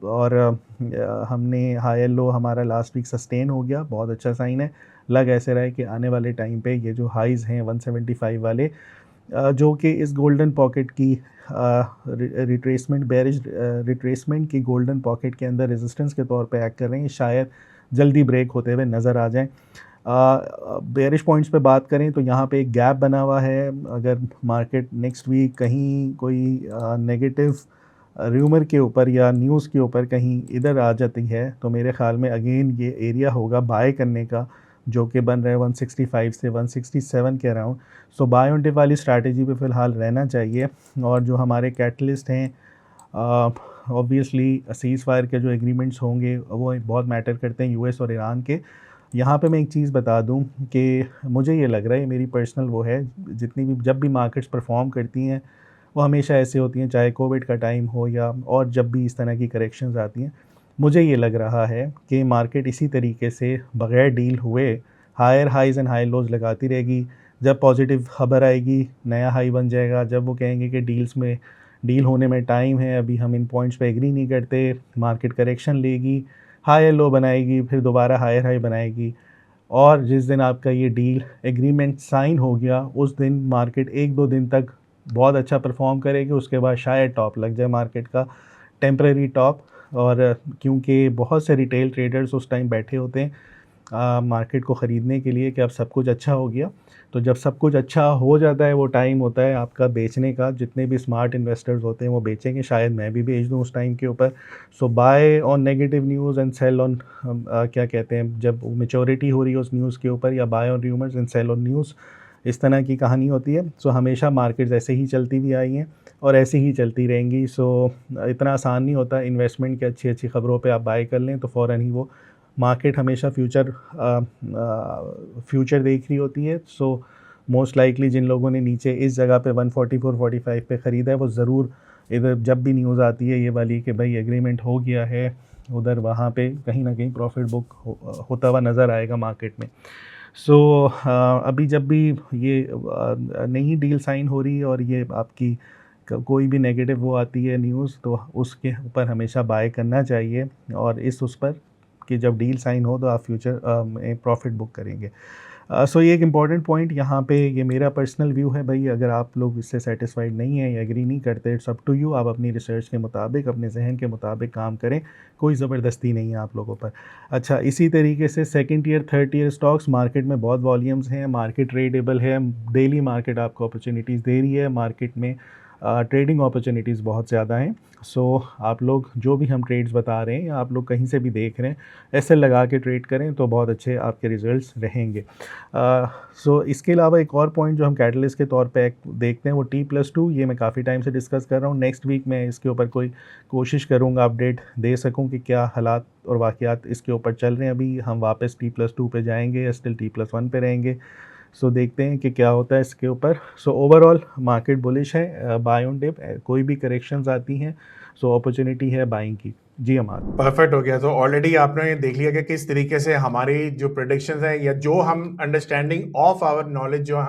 और हमने हायर लो हमारा लास्ट वीक सस्टेन हो गया, बहुत अच्छा साइन है। लग ऐसे रहा है कि आने वाले टाइम पे ये जो हाइज़ हैं 175 वाले, जो कि इस गोल्डन पॉकेट की रिट्रेसमेंट, बेरिश रिट्रेसमेंट की गोल्डन पॉकेट के अंदर रेजिस्टेंस के तौर पे एक्ट कर रहे हैं, शायद जल्दी ब्रेक होते हुए नज़र आ जाएं। बेरिश पॉइंट्स पे बात करें तो यहाँ पे एक गैप बना हुआ है। अगर मार्केट नेक्स्ट वीक कहीं कोई नेगेटिव र्यूमर के ऊपर या न्यूज़ के ऊपर कहीं इधर आ जाती है, तो मेरे ख़्याल में अगेन ये एरिया होगा बाय करने का, जो कि बन रहा है 165 से 167 के around. So buy on dip वाली स्ट्रैटेजी पे फ़िलहाल रहना चाहिए। और जो हमारे कैटलिस्ट हैं, ऑब्वियसली सीज़ फायर के जो एग्रीमेंट्स होंगे वो बहुत मैटर करते हैं US और ईरान के। यहाँ पे मैं एक चीज़ बता दूँ कि मुझे ये लग रहा है, मेरी पर्सनल वो है, जितनी भी जब भी मार्केट्स परफॉर्म करती हैं वो हमेशा ऐसे होती हैं, चाहे कोविड का टाइम हो या और जब भी इस तरह की करेक्शंस आती हैं, मुझे ये लग रहा है कि मार्केट इसी तरीके से बग़ैर डील हुए higher highs and higher lows लगाती रहेगी। जब पॉजिटिव खबर आएगी नया हाई बन जाएगा, जब वो कहेंगे कि डील होने में टाइम है, अभी हम इन पॉइंट्स पे एग्री नहीं करते, मार्केट करेक्शन लेगी, हायर लो बनाएगी, फिर दोबारा हायर हाई बनाएगी, और जिस दिन आपका ये डील एग्रीमेंट साइन हो गया उस दिन मार्केट 1-2 दिन तक बहुत अच्छा परफॉर्म करेगी। उसके बाद शायद टॉप लग जाए मार्केट का, टेम्परेरी टॉप। और क्योंकि बहुत से रिटेल ट्रेडर्स उस टाइम बैठे होते हैं मार्केट को ख़रीदने के लिए कि अब सब कुछ अच्छा हो गया, तो जब सब कुछ अच्छा हो जाता है वो टाइम होता है आपका बेचने का। जितने भी स्मार्ट इन्वेस्टर्स होते हैं वो बेचेंगे, शायद मैं भी बेच दूं उस टाइम के ऊपर। So buy on negative news and sell on, क्या कहते हैं, जब मेचोरिटी हो रही है उस न्यूज़ के ऊपर, या buy on rumours and sell on news, इस तरह की कहानी होती है। सो हमेशा मार्केट्स ऐसे ही चलती भी आई हैं और ऐसे ही चलती रहेंगी। सो इतना आसान नहीं होता इन्वेस्टमेंट की अच्छी अच्छी ख़बरों पे आप बाय कर लें तो फ़ौरन ही वो मार्केट हमेशा फ्यूचर देख रही होती है। सो मोस्ट लाइकली जिन लोगों ने नीचे इस जगह पे 144-45 पे ख़रीदा है वो ज़रूर इधर जब भी न्यूज़ आती है ये वाली कि भाई एग्रीमेंट हो गया है, उधर वहाँ पे कहीं ना कहीं प्रॉफिट बुक होता हुआ नज़र आएगा मार्केट में। सो अभी जब भी ये नई डील साइन हो रही है और ये आपकी कोई भी नेगेटिव वो आती है न्यूज़, तो उसके ऊपर हमेशा बाय करना चाहिए, और उस पर कि जब डील साइन हो तो आप फ्यूचर में प्रॉफिट बुक करेंगे। सो ये एक इम्पॉर्टेंट पॉइंट यहाँ पे, ये मेरा पर्सनल व्यू है भाई। अगर आप लोग इससे सेटिस्फाइड नहीं है या एग्री नहीं करते, इट्स अप टू यू। आप अपनी रिसर्च के मुताबिक, अपने जहन के मुताबिक काम करें, कोई ज़बरदस्ती नहीं है आप लोगों पर। अच्छा, इसी तरीके से second tier, third tier stocks market में बहुत वॉल्यूम्स हैं, मार्केट ट्रेडेबल है, डेली मार्केट आपको अपॉर्चुनिटीज़ दे रही है। मार्केट में ट्रेडिंग अपॉर्चुनिटीज़ बहुत ज़्यादा हैं। सो आप लोग जो भी हम ट्रेड्स बता रहे हैं या आप लोग कहीं से भी देख रहे हैं, एसएल लगा के ट्रेड करें तो बहुत अच्छे आपके रिजल्ट्स रहेंगे। सो इसके अलावा एक और पॉइंट जो हम कैटलिस्ट के तौर पे देखते हैं वो T+2, ये मैं काफ़ी टाइम से डिस्कस कर रहा हूँ। नेक्स्ट वीक मैं इसके ऊपर कोई कोशिश करूँगा अपडेट दे सकूँ कि क्या हालात और वाक़यात इसके ऊपर चल रहे हैं। अभी हम वापस T+2 पे जाएंगे या स्टिल T+1 पे रहेंगे। सो देखते हैं कि क्या होता है इसके ऊपर। सो ओवरऑल मार्केट बुलिश है, बाय ऑन डिप। कोई भी करेक्शंस आती हैं सो अपॉर्चुनिटी है बाइंग की। जी अमार। परफेक्ट हो गया। तो ऑलरेडी आपने देख लिया कि किस तरीके से हमारी जो प्रेडिक्शंस है या जो हम अंडरस्टैंडिंग ऑफ आवर नॉलेज जो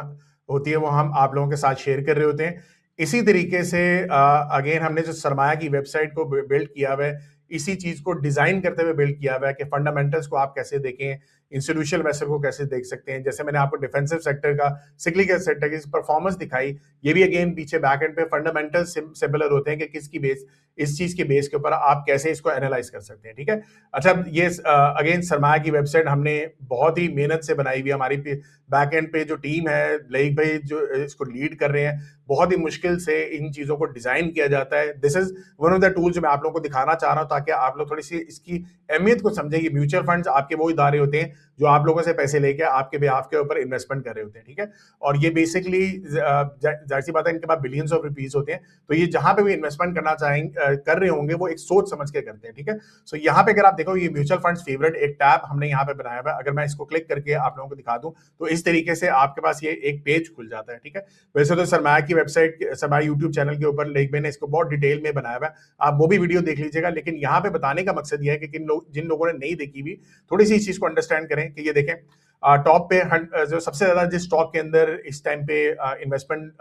होती है वो हम आप लोगों के साथ शेयर कर रहे होते हैं। इसी तरीके से अगेन हमने जो सरमाया की वेबसाइट को बिल्ड किया हुआ है, इसी चीज को डिजाइन करते हुए बिल्ड किया हुआ है कि फंडामेंटल्स को आप कैसे देखें, इंस्टीट्यूशनल इन्वेस्टर को कैसे देख सकते हैं। जैसे मैंने आपको डिफेंसिव सेक्टर का, सिक्लिकल सेक्टर की परफॉर्मेंस दिखाई, ये भी अगेन पीछे बैक एंड पे फंडामेंटल सिमिलर होते हैं कि किसकी बेस, इस चीज के बेस के ऊपर आप कैसे इसको एनालाइज कर सकते हैं। ठीक है, अच्छा ये अगेन सरमाया की वेबसाइट हमने बहुत ही मेहनत से बनाई हुई है। हमारी बैक एंड पे जो टीम है, लईक भाई जो इसको लीड कर रहे हैं, बहुत ही मुश्किल से इन चीजों को डिजाइन किया जाता है। This is one of the tools जो मैं आप लोगों को दिखाना चाह रहा हूं ताकि आप लोग थोड़ी सी इसकी अहमियत को समझें। ये म्यूचुअल फंड्स आपके वो इदारे होते हैं जो आप लोगों से पैसे लेके आपके बिहाफ के ऊपर इन्वेस्टमेंट कर रहे होते हैं। ठीक है, और ये बेसिकली जाहिर सी बात है, इनके पास बिलियंस ऑफ रुपीज होते हैं, तो ये जहां पे भी इन्वेस्टमेंट करना चाहेंगे कर रहे होंगे वो एक सोच समझ के करते हैं। ठीक है, सो यहाँ पे अगर आप देखो ये म्यूचुअल फंड्स फेवरेट एक टैब हमने यहाँ पे बनाया हुआ है। अगर मैं इसको क्लिक करके आप लोगों को दिखा दूं तो इस तरीके से आपके पास ये एक पेज खुल जाता है। ठीक है, वैसे तो सरमाया की वेबसाइट, सरमाया यूट्यूब चैनल के ऊपर लेक मैंने इसको बहुत डिटेल में बनाया हुआ है, आप वो भी वीडियो देख लीजिएगा। लेकिन यहाँ पे बताने का मकसद ये है कि जिन लोगों ने नहीं देखी हुई, थोड़ी सी इस चीज को अंडरस्टैंड करें कि ये देखें टॉप पे जो सबसे ज्यादा जिस स्टॉक के अंदर इस टाइम पे इन्वेस्टमेंट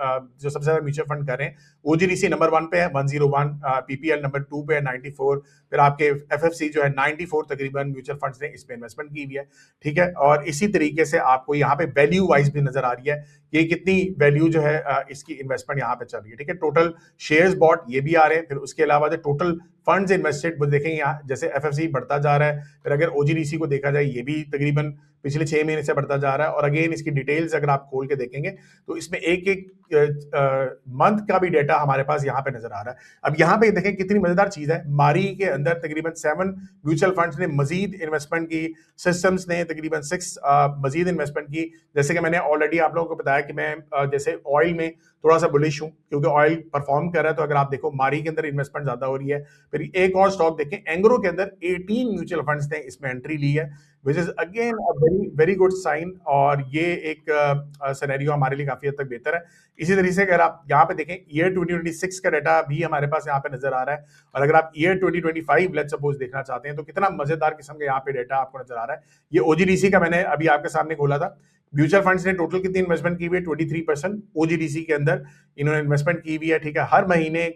जो सबसे ज्यादा म्यूचुअल फंड कर रहे हैं, ओजीडीसी नंबर 1 पे है 101, पीपीएल नंबर 2 पे है 94, फिर आपके एफएफसी जो है 94 तकरीबन म्यूचुअल फंड्स ने इसमें इन्वेस्टमेंट की हुई है। ठीक है, और इसी तरीके से आपको यहाँ पे वैल्यू वाइज भी नजर आ रही है कि कितनी वैल्यू जो है इसकी इन्वेस्टमेंट यहाँ पे चल रही है। ठीक है, टोटल शेयर्स बॉट ये भी आ रहे हैं, फिर उसके अलावा जो टोटल फंड्स इन्वेस्टेड वो देखेंगे यहाँ, जैसे एफएफसी बढ़ता जा रहा है, फिर अगर ओजीडीसी को देखा जाए ये भी तकरीबन पिछले 6 महीने से बढ़ता जा रहा है। और अगेन इसकी डिटेल्स अगर आप खोल के देखेंगे तो इसमें एक एक मंथ का भी डेटा हमारे पास यहाँ पे नजर आ रहा है। अब यहाँ पे देखें कितनी मजेदार चीज है, मारी के अंदर तकरीबन 7 म्यूचुअल फंड्स ने मजीद इन्वेस्टमेंट की, सिस्टम्स ने तकरीबन 6 मजीद इन्वेस्टमेंट की। जैसे कि मैंने ऑलरेडी आप लोगों को बताया कि मैं जैसे ऑयल में थोड़ा सा बुलिश हूं क्योंकि ऑयल परफॉर्म कर रहा है। तो अगर आप देखो मारी के अंदर इन्वेस्टमेंट ज्यादा हो रही है। फिर एक और स्टॉक देखें, एंग्रो के अंदर 18 म्यूचुअल फंड्स ने इसमें एंट्री ली है, which is again a very very good sign. और ये एक सिनेरियो हमारे लिए काफी हद तक बेहतर है। इसी तरीके से अगर आप यहाँ पे देखें ईयर 2026 का डाटा भी हमारे पास यहाँ पे नजर आ रहा है। और अगर आप ईयर 2025 लेट्स सपोज देखना चाहते हैं तो कितना मजेदार किस्म का यहाँ पे डाटा आपको नजर आ रहा है। ये ओजीडीसी का मैंने अभी आपके सामने खोला था। म्यूचुअल फंड्स ने टोटल कितनी इन्वेस्टमेंट की हुई है, 23% ओजीडीसी के अंदर इन्होंने इन्वेस्टमेंट की हुई है। ठीक है, हर महीने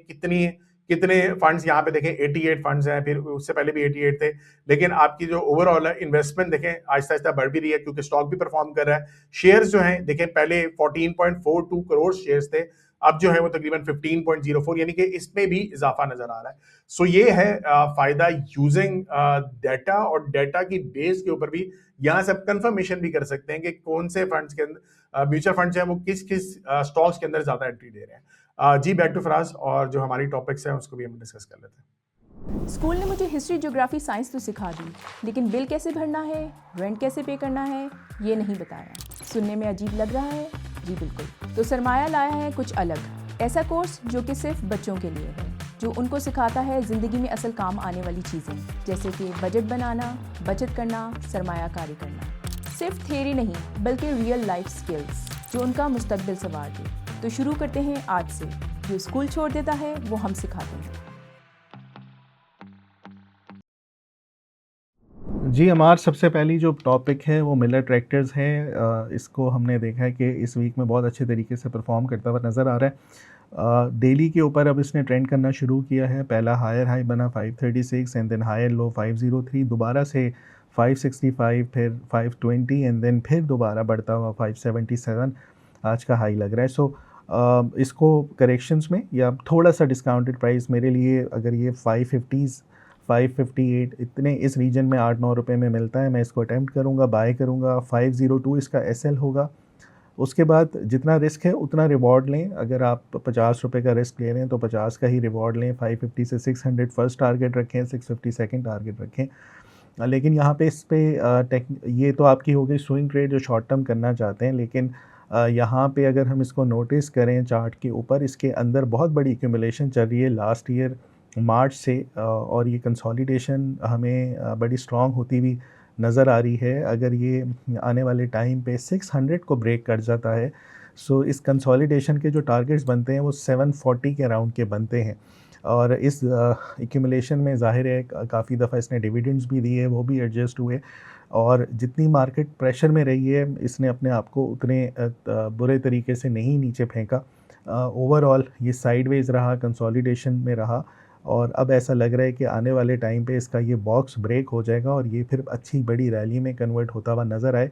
कितने फंड्स यहाँ पे देखें, 88 फंड्स हैं, फिर उससे पहले भी 88 थे। लेकिन आपकी जो ओवरऑल है इन्वेस्टमेंट देखें आहिस्ता आहिस्ता बढ़ भी रही है क्योंकि स्टॉक भी परफॉर्म कर रहा है। शेयर्स जो हैं देखें, पहले 14.42 करोड़ शेयर्स थे, अब जो है वो तकरीबन 15.04, यानी कि इसमें भी इजाफा नजर आ रहा है। सो ये है फायदा यूजिंग डाटा, और डाटा की बेस के ऊपर भी यहाँ से आप कंफर्मेशन भी कर सकते हैं कि कौन से फंड्स के अंदर म्यूचुअल फंड्स हैं वो किस किस स्टॉक्स के अंदर ज्यादा एंट्री दे रहे हैं। जी बैक टू फराज, और जो हमारी टॉपिक्स हैं उसको भी हम डिस्कस कर लेते हैं। स्कूल ने मुझे हिस्ट्री, ज्योग्राफी, साइंस तो सिखा दी, लेकिन बिल कैसे भरना है, रेंट कैसे पे करना है, ये नहीं बताया। सुनने में अजीब लग रहा है? जी बिल्कुल। तो सरमाया लाया है कुछ अलग, ऐसा कोर्स जो कि सिर्फ बच्चों के लिए है, जो उनको सिखाता है ज़िंदगी में असल काम आने वाली चीज़ें, जैसे कि बजट बनाना, बचत करना, सरमायाकारी करना। सिर्फ थ्योरी नहीं बल्कि रियल लाइफ स्किल्स जो उनका मुस्तकबिल संवार दे। तो शुरू करते हैं आज से। जो स्कूल छोड़ देता है वो हम सिखाते हैं। जी हमार सबसे पहली जो टॉपिक है वो मिलर ट्रैक्टर्स है। इसको हमने देखा है कि इस वीक में बहुत अच्छे तरीके से परफॉर्म करता हुआ नज़र आ रहा है। डेली के ऊपर अब इसने ट्रेंड करना शुरू किया है। पहला हायर हाई बना 536 एंड देन हायर लो 503, दोबारा से 565, फिर 520 एंड देन फिर दोबारा बढ़ता हुआ 577 आज का हाई लग रहा है। सो इसको करेक्शंस में या थोड़ा सा डिस्काउंटेड प्राइस मेरे लिए, अगर ये 550s 558 इतने इस रीजन में 8-9 रुपये में मिलता है, मैं इसको अटैम्प्ट करूँगा, बाय करूँगा। 502 इसका एसएल होगा, उसके बाद जितना रिस्क है उतना रिवॉर्ड लें। अगर आप 50 रुपये का रिस्क ले रहे हैं तो 50 का ही रिवॉर्ड लें। 550 से 600 फर्स्ट टारगेट रखें, 650 सेकंड टारगेट रखें। लेकिन यहाँ पे इस पे ये तो आपकी हो गई स्विंग ट्रेड जो शॉर्ट टर्म करना चाहते हैं। लेकिन यहाँ पे अगर हम इसको नोटिस करें चार्ट के ऊपर, इसके अंदर बहुत बड़ी एक्यूमुलेशन चल रही है लास्ट ईयर मार्च से, और ये कंसोलिडेशन हमें बड़ी स्ट्रॉन्ग होती हुई नज़र आ रही है। अगर ये आने वाले टाइम पे 600 को ब्रेक कर जाता है, सो इस कंसोलिडेशन के जो टारगेट्स बनते हैं वो 740 के अराउंड के बनते हैं। और इस एक्यूमुलेशन में ज़ाहिर है काफ़ी दफ़ा इसने डिविडेंड्स भी दिए, वो भी एडजस्ट हुए, और जितनी मार्केट प्रेशर में रही है इसने अपने आप को उतने बुरे तरीके से नहीं नीचे फेंका। ओवरऑल ये साइडवेज रहा, कंसोलिडेशन में रहा, और अब ऐसा लग रहा है कि आने वाले टाइम पे इसका ये बॉक्स ब्रेक हो जाएगा और ये फिर अच्छी बड़ी रैली में कन्वर्ट होता हुआ नज़र आए,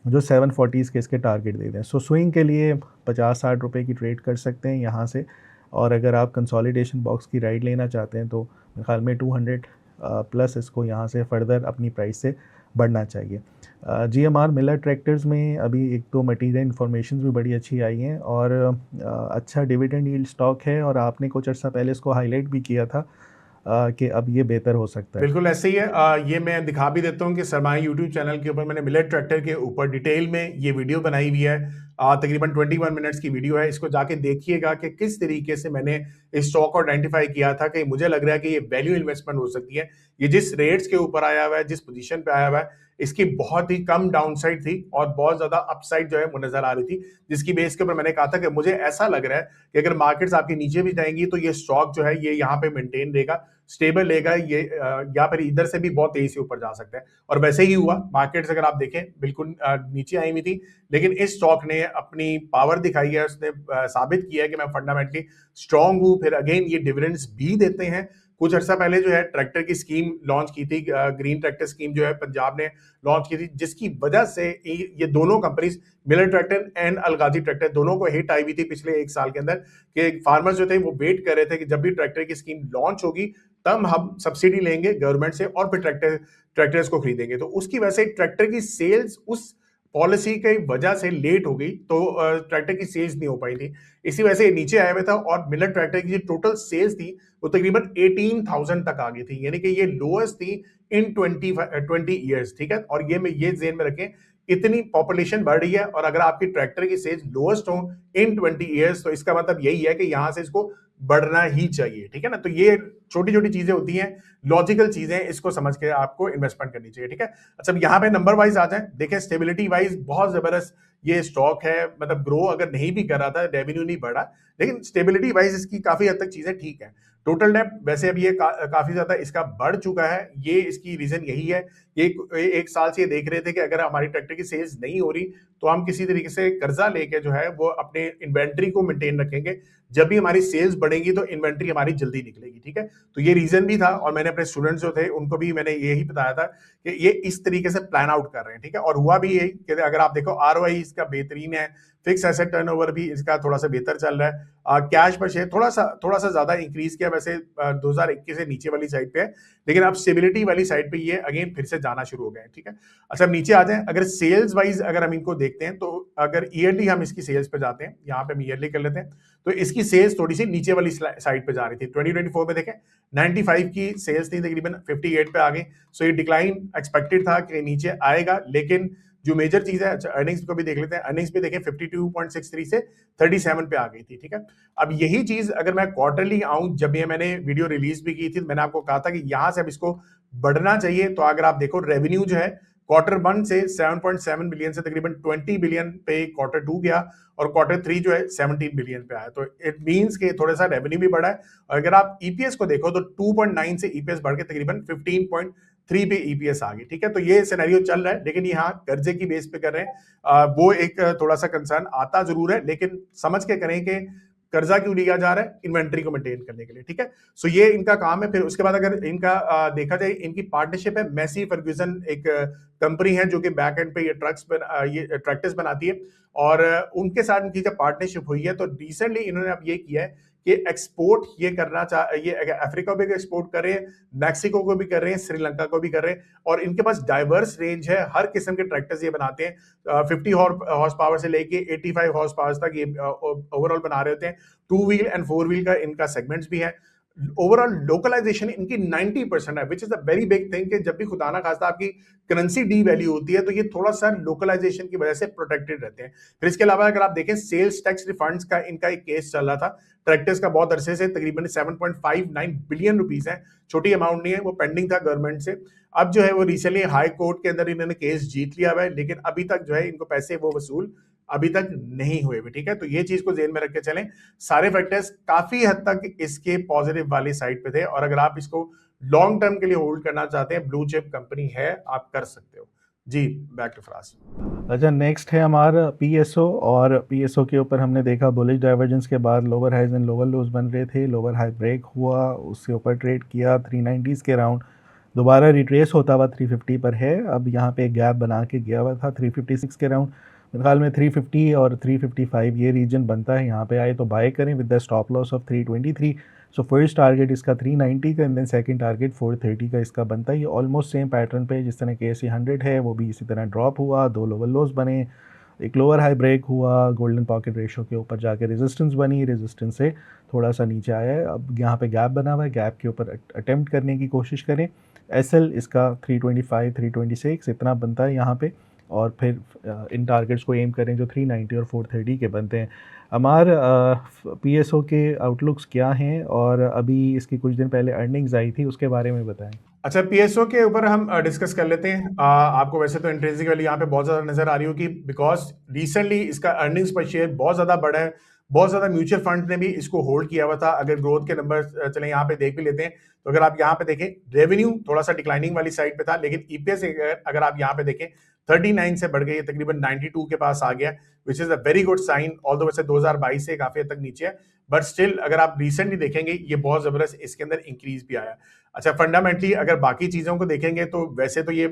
जो 740 के इसके टारगेट दे दें। सो स्विंग के लिए 50-60 रुपये की ट्रेड कर सकते हैं यहाँ से, और अगर आप कंसोलिडेशन बॉक्स की राइड लेना चाहते हैं तो मेरे ख्याल में 200 प्लस इसको यहाँ से फर्दर अपनी प्राइस से बढ़ना चाहिए। GMR मिलर ट्रैक्टर्स में अभी एक दो मटीरियल इन्फॉर्मेशन भी बड़ी अच्छी आई हैं, और अच्छा डिविडेंड यील्ड स्टॉक है, और आपने कुछ अर्सा पहले इसको हाईलाइट भी किया था कि अब ये बेहतर हो सकता है। बिल्कुल ऐसे ही है। ये मैं दिखा भी देता हूँ कि सरमाई यूट्यूब चैनल के ऊपर मैंने मिलेट ट्रैक्टर के ऊपर डिटेल में ये वीडियो बनाई हुई है। तकरीबन 21 मिनट्स की वीडियो है। इसको जाके देखिएगा कि किस तरीके से मैंने इस स्टॉक को आइडेंटिफाई किया था कि मुझे लग रहा है कि ये वैल्यू इन्वेस्टमेंट हो सकती है। ये जिस रेट्स के ऊपर आया हुआ है, जिस पोजीशन पे आया हुआ है, इसकी बहुत ही कम डाउनसाइड थी और बहुत ज्यादा अपसाइड जो है वो नजर आ रही थी, जिसकी बेस के ऊपर मैंने कहा था कि मुझे ऐसा लग रहा है कि अगर मार्केट्स आपके नीचे भी जाएंगी तो ये स्टॉक जो है ये यहाँ पे मेंटेन रहेगा, स्टेबल रहेगा, ये या फिर इधर से भी बहुत तेजी से ऊपर जा सकता है। और वैसे ही हुआ। मार्केट्स अगर आप देखें बिल्कुल नीचे आई हुई थी, लेकिन इस स्टॉक ने अपनी पावर दिखाई है, उसने साबित किया है कि मैं फंडामेंटली स्ट्रांग हूं। फिर अगेन ये डिविडेंड्स भी देते हैं। कुछ अर्सा पहले जो है ट्रैक्टर की स्कीम लॉन्च की थी, ग्रीन ट्रैक्टर स्कीम जो है पंजाब ने लॉन्च की थी, जिसकी वजह से ये दोनों companies Millat tractor and Alghazi tractor दोनों को हिट आई हुई थी पिछले एक साल के अंदर, कि फार्मर्स जो थे वो वेट कर रहे थे कि जब भी ट्रैक्टर की स्कीम लॉन्च होगी तब हम सब्सिडी लेंगे गवर्नमेंट से और फिर ट्रैक्टर्स को खरीदेंगे। तो उसकी वजह से ट्रैक्टर की सेल्स उस पॉलिसी की वजह से लेट हो गई, तो ट्रैक्टर की सेल्स नहीं हो पाई थी। इसी वजह से नीचे आया हुआ था, और मिलर ट्रैक्टर की जो टोटल सेल्स थी वो तकरीबन 18,000 तक आ गई थी, यानी कि ये लोएस्ट थी इन 20 ईयर्स। ठीक है, और ये ज़हन में रखें, इतनी पॉपुलेशन बढ़ रही है और अगर आपकी ट्रैक्टर की सेल्स लोएस्ट हो इन 20 ईयर्स तो इसका मतलब यही है कि यहां से इसको बढ़ना ही चाहिए। ठीक है ना, तो ये छोटी छोटी चीजें होती हैं, लॉजिकल चीजें, इसको समझ के आपको इन्वेस्टमेंट करनी चाहिए। ठीक है, अच्छा यहाँ पे नंबर वाइज आ जाए, देखें स्टेबिलिटी वाइज बहुत जबरदस्त ये स्टॉक है। मतलब ग्रो अगर नहीं भी कर रहा था, रेवेन्यू नहीं बढ़ा, लेकिन स्टेबिलिटी वाइज इसकी काफी हद तक चीजें ठीक है। टोटल डेट वैसे अब ये काफी ज्यादा इसका बढ़ चुका है। ये इसकी रीजन यही है, एक साल से ये देख रहे थे कि अगर हमारी ट्रैक्टर की सेल्स नहीं हो रही तो हम किसी तरीके से कर्जा लेके जो है वो अपने इन्वेंट्री को मेंटेन रखेंगे। जब भी हमारी सेल्स बढ़ेंगी तो इन्वेंट्री हमारी जल्दी निकलेगी। ठीक है, तो ये रीजन भी था, और मैंने अपने स्टूडेंट्स जो थे उनको भी मैंने यही बताया था कि ये इस तरीके से प्लान आउट कर रहे हैं। ठीक है, और हुआ भी यही कि अगर आप देखो आरओआई इसका बेहतरीन है, फिक्स एसेट टर्नओवर भी इसका थोड़ा सा बेहतर चल रहा है, कैश पर शेयर थोड़ा सा ज्यादा इंक्रीज किया, वैसे 2021 से नीचे वाली साइड पे है, लेकिन अब स्टेबिलिटी वाली साइड पे ये अगेन फिर से जाना शुरू हो गए। ठीक है, अच्छा अब नीचे आ जाए, अगर सेल्स वाइज अगर हम इनको देखते हैं तो अगर ईयरली हम इसकी सेल्स पे जाते हैं, यहाँ पे हम ईयरली कर लेते हैं, तो इसकी सेल्स थोड़ी सी नीचे वाली साइड पे जा रही थी। 2024 में देखें 95 की सेल्स थी, तकरीबन 58 पे आ गई। सो ये डिक्लाइन एक्सपेक्टेड था कि नीचे आएगा, लेकिन जो मेजर चीज है, अच्छा अर्निंग्स को भी देख लेते हैं। अर्निंग्स भी देखें 52.63 से 37 पे आ गई थी। ठीक है, अब यही चीज अगर मैं क्वार्टरली आऊं, जब ये मैंने वीडियो रिलीज भी की थी, मैंने आपको कहा था कि यहां से अब इसको बढ़ना चाहिए। तो अगर आप देखो रेवेन्यू जो है Q1 से 7.7 बिलियन से तकरीबन 20 बिलियन पे Q2 गया, और Q3 जो है 17 बिलियन पे आया। तो इट मींस कि थोड़ा सा रेवेन्यू भी बढ़ा है। और अगर आप ईपीएस को देखो तो 2.9 से ईपीएस बढ़ के तकरीबन 15.3 पे ईपीएस आ गई। ठीक है, तो ये सिनेरियो चल रहा है, लेकिन यहाँ कर्जे की बेस पे कर रहे हैं, वो एक थोड़ा सा कंसर्न आता जरूर है, लेकिन समझ के करें कि कर्जा क्यों लिया जा रहा है, इन्वेंट्री को मेंटेन करने के लिए। ठीक है, सो ये इनका काम है। फिर उसके बाद अगर इनका देखा जाए, इनकी पार्टनरशिप है मैसी फर्ग्यूसन, एक कंपनी है जो कि बैक एंड पे ये ट्रैक्टर्स बनाती है, और उनके साथ इनकी जब पार्टनरशिप हुई है तो रिसेंटली इन्होंने अब ये किया है कि एक्सपोर्ट ये करना ये अफ्रीका को भी एक्सपोर्ट कर रहे हैं, मैक्सिको को भी कर रहे हैं, श्रीलंका को भी कर रहे हैं, और इनके पास डाइवर्स रेंज है, हर किस्म के ट्रैक्टर्स ये बनाते हैं। 50 हॉर्स पावर से लेके 85 हॉर्स पावर तक ये ओवरऑल बना रहे होते हैं। 2 व्हील एंड 4 व्हील का इनका सेगमेंट्स भी है। ओवरऑल लोकलाइजेशन इनकी 90% है, which is a very big thing कि जब भी खुदा ना खास्ता आपकी करेंसी डी वैल्यू होती है तो ये थोड़ा सा लोकलाइजेशन की वजह से प्रोटेक्टेड रहते हैं। फिर इसके अलावा अगर आप देखें सेल्स टैक्स रिफंड्स का इनका एक केस चल रहा था ट्रैक्टर्स का बहुत अरसे से, तकरीबन 7.59 बिलियन रुपीस है, छोटी अमाउंट नहीं है, वो पेंडिंग था गवर्नमेंट से। अब जो है वो रिसेंटली हाई कोर्ट के अंदर इन्होंने केस जीत लिया हुआ है, लेकिन अभी तक जो है इनको पैसे वो वसूल अभी तक नहीं हुए हुए। ठीक है, तो ये चीज को ध्यान में रख के चलें। सारे फैक्टर्स काफी हद तक इसके पॉजिटिव वाली साइड पे थे, और अगर आप इसको लॉन्ग टर्म के लिए होल्ड करना चाहते हैं, ब्लू चिप कंपनी है, आप कर सकते हो। जी, बैक टू फराज। अच्छा, नेक्स्ट है हमारा पीएसओ, और पीएसओ के ऊपर हमने देखा बुलिश डाइवर्जेंस के बाद lower highs and lower lows बन रहे थे, लोअर हाई ब्रेक हुआ, उसके ऊपर ट्रेड किया 390s के अराउंड, दोबारा रिट्रेस होता हुआ 350 पर है। अब यहाँ पे गैप बना के गया हुआ था 356 के अराउंड। मेरे ख्याल में 350 और 355 ये रीजन बनता है, यहाँ पे आए तो बाय करें with the stop loss of 323। So first target इसका 390 का, एंड देन सेकंड टारगेट 430 का इसका बनता है। ये ऑलमोस्ट सेम पैटर्न पे जिस तरह KSE 100 है वो भी इसी तरह ड्रॉप हुआ, 2 लोअर लोज बने, एक लोअर हाई ब्रेक हुआ, गोल्डन पॉकेट रेशो के ऊपर जाके रेजिस्टेंस बनी, रेजिस्टेंस से थोड़ा सा नीचे आया है। अब यहाँ पे गैप बना हुआ है, गैप के ऊपर अटेम्प्ट करने की कोशिश करें। SL इसका 325 326 इतना बनता है यहाँ पे, और फिर इन टारगेट्स को एम करें जो 390 और 430 के बनते हैं। हमारे पीएसओ के आउटलुक्स क्या हैं, और अभी इसकी कुछ दिन पहले अर्निंग्स आई थी, उसके बारे में बताएं। अच्छा, पीएसओ के ऊपर हम डिस्कस कर लेते हैं। आपको वैसे तो इंट्रिंसिक वैल्यू यहाँ पे बहुत ज्यादा नजर आ रही होगी, बिकॉज रिसेंटली इसका अर्निंग्स पर शेयर बहुत ज्यादा बढ़ा है, बहुत ज्यादा म्यूचुअल फंड ने भी इसको होल्ड किया हुआ था। अगर ग्रोथ के नंबर चले यहाँ पे देख भी लेते हैं, तो अगर आप यहाँ पे देखें रेवेन्यू थोड़ा सा डिक्लाइनिंग वाली साइड पे था, लेकिन ईपीएस अगर आप यहाँ पे देखें 39 से बढ़ गई, तकरीबन 92 के पास आ गया, which is a very good sign. Although वैसे 2022 से काफी हद तक नीचे है, बट स्टिल अगर आप रिसेंटली देखेंगे ये बहुत जबरदस्त इसके अंदर इंक्रीज भी आया। अच्छा, फंडामेंटली अगर बाकी चीजों को देखेंगे तो वैसे तो ये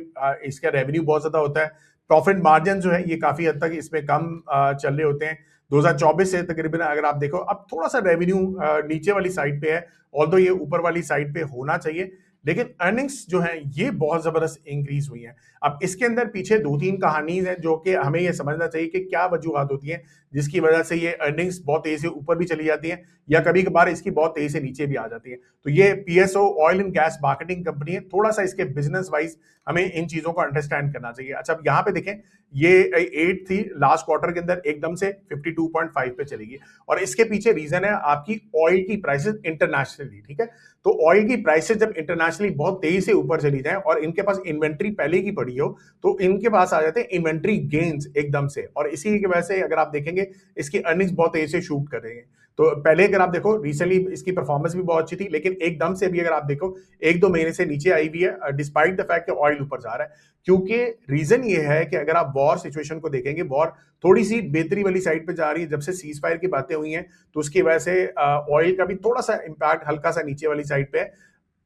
इसका रेवेन्यू बहुत ज्यादा होता है, प्रॉफिट मार्जिन जो है ये काफी हद तक इसमें कम चल रहे होते हैं। 2024 से तकरीबन अगर आप देखो अब थोड़ा सा रेवेन्यू नीचे वाली साइड पे है, ऑल्दो ये ऊपर वाली साइड पे होना चाहिए, लेकिन अर्निंग्स जो है ये बहुत जबरदस्त इंक्रीज हुई है। अब इसके अंदर पीछे 2-3 कहानीज हैं जो कि हमें ये समझना चाहिए कि क्या वजूहत होती हैं जिसकी वजह से ये अर्निंग्स बहुत तेजी से ऊपर भी चली जाती हैं, या कभी कभार इसकी बहुत तेजी से नीचे भी आ जाती है। तो ये PSO oil and gas marketing company है, थोड़ा सा इसके बिजनेस वाइज हमें इन चीजों को अंडरस्टैंड करना चाहिए। अच्छा, अब यहाँ पे देखें ये 8 थी लास्ट क्वार्टर के अंदर, एकदम से 52.5 पे चलेगी, और इसके पीछे रीजन है आपकी ऑयल की प्राइसेस इंटरनेशनली। ठीक है, तो ऑयल की प्राइसेस जब इंटरनेशनली बहुत तेजी से ऊपर चली जाए और इनके पास इन्वेंट्री पहले की पड़ी हो, तो इनके पास आ जाते हैं इन्वेंट्री गेन्स एकदम से, और इसी की वजह से अगर आप देखेंगे इसकी अर्निंग्स बहुत तेजी से शूट कर रहे हैं। तो पहले अगर आप देखो रिसेंटली इसकी परफॉर्मेंस भी बहुत अच्छी थी, लेकिन एकदम से भी अगर आप देखो 1-2 महीने से नीचे आई हुई है, डिस्पाइट द फैक्ट कि ऑयल ऊपर जा रहा है। क्योंकि रीजन ये है कि अगर आप वॉर सिचुएशन को देखेंगे, वॉर थोड़ी सी बेहतरी वाली साइड पे जा रही है, जब से सीज फायर की बातें हुई हैं, तो उसकी वजह से ऑयल का भी थोड़ा सा इंपैक्ट हल्का सा नीचे वाली साइड पे है।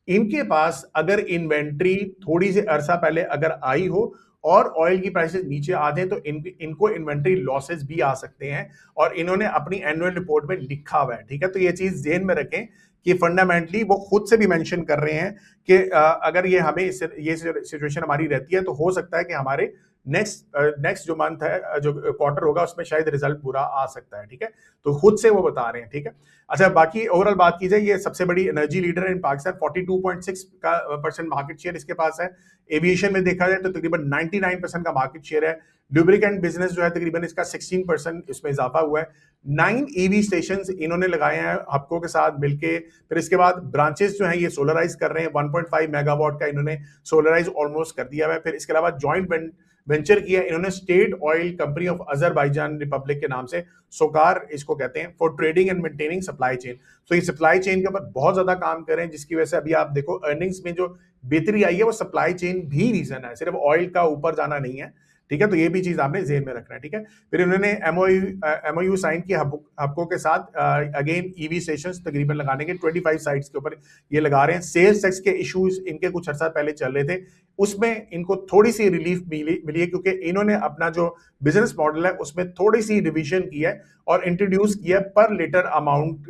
इनके पास अगर इन्वेंट्री थोड़ी सी अरसा पहले अगर आई हो और ऑयल की प्राइसेस नीचे आ जाए, तो इनको इन्वेंट्री लॉसेस भी आ सकते हैं, और इन्होंने अपनी एनुअल रिपोर्ट में लिखा हुआ है। ठीक है, तो ये चीज ध्यान में रखें कि फंडामेंटली वो खुद से भी मेंशन कर रहे हैं कि अगर ये हमें ये सिचुएशन हमारी रहती है, तो हो सकता है कि हमारे नेक्स्ट जो मंथ है, जो क्वार्टर होगा, उसमें शायद रिजल्ट पूरा आ सकता है। ठीक है, तो खुद से वो बता रहे हैं। ठीक है, अच्छा, बाकी ओवरऑल बात की जाए, ये सबसे बड़ी एनर्जी लीडर है इन पाकिस्तान, 42.6% मार्केट शेयर इसके पास है। एविएशन में देखा जाए तो तकरीबन 99% का मार्केट शेयर है। लुब्रिकेंट बिजनेस जो है तकरीबन इसका 16% इसमें इजाफा हुआ है। 9 ईवी स्टेशन इन्होंने लगाए हैं हबको के साथ मिलके। फिर इसके बाद ब्रांचेस जो है ये सोलराइज कर रहे हैं, 1.5 मेगावाट का इन्होंने सोलराइज ऑलमोस्ट कर दिया है। फिर इसके अलावा ज्वाइंट वेंचर किया इन्होंने state oil company of Azerbaijan Republic के नाम से, सोकार इसको कहते हैं, for trading and maintaining supply chain. तो ये सप्लाई चेन के ऊपर बहुत ज्यादा काम कर रहे हैं, जिसकी वजह से अभी आप देखो अर्निंग्स में जो बेहतरी आई है वो सप्लाई चेन भी रीजन है, सिर्फ ऑयल का ऊपर जाना नहीं है। ठीक है, तो ये भी चीज आपने जेहन में रखना है। ठीक है, फिर इन्होंने एमओयू साइन किया हबको के साथ, अगेन ईवी स्टेशंस तकरीबन लगाने के 25 साइट्स के ऊपर ये लगा रहे हैं। सेल्स टैक्स के इश्यूज इनके कुछ अर्सा पहले चल रहे थे, उसमें इनको थोड़ी सी रिलीफ मिली है, क्योंकि इन्होंने अपना जो बिजनेस मॉडल है उसमें थोड़ी सी रिवीजन की है और इंट्रोड्यूस किया पर लीटर अमाउंट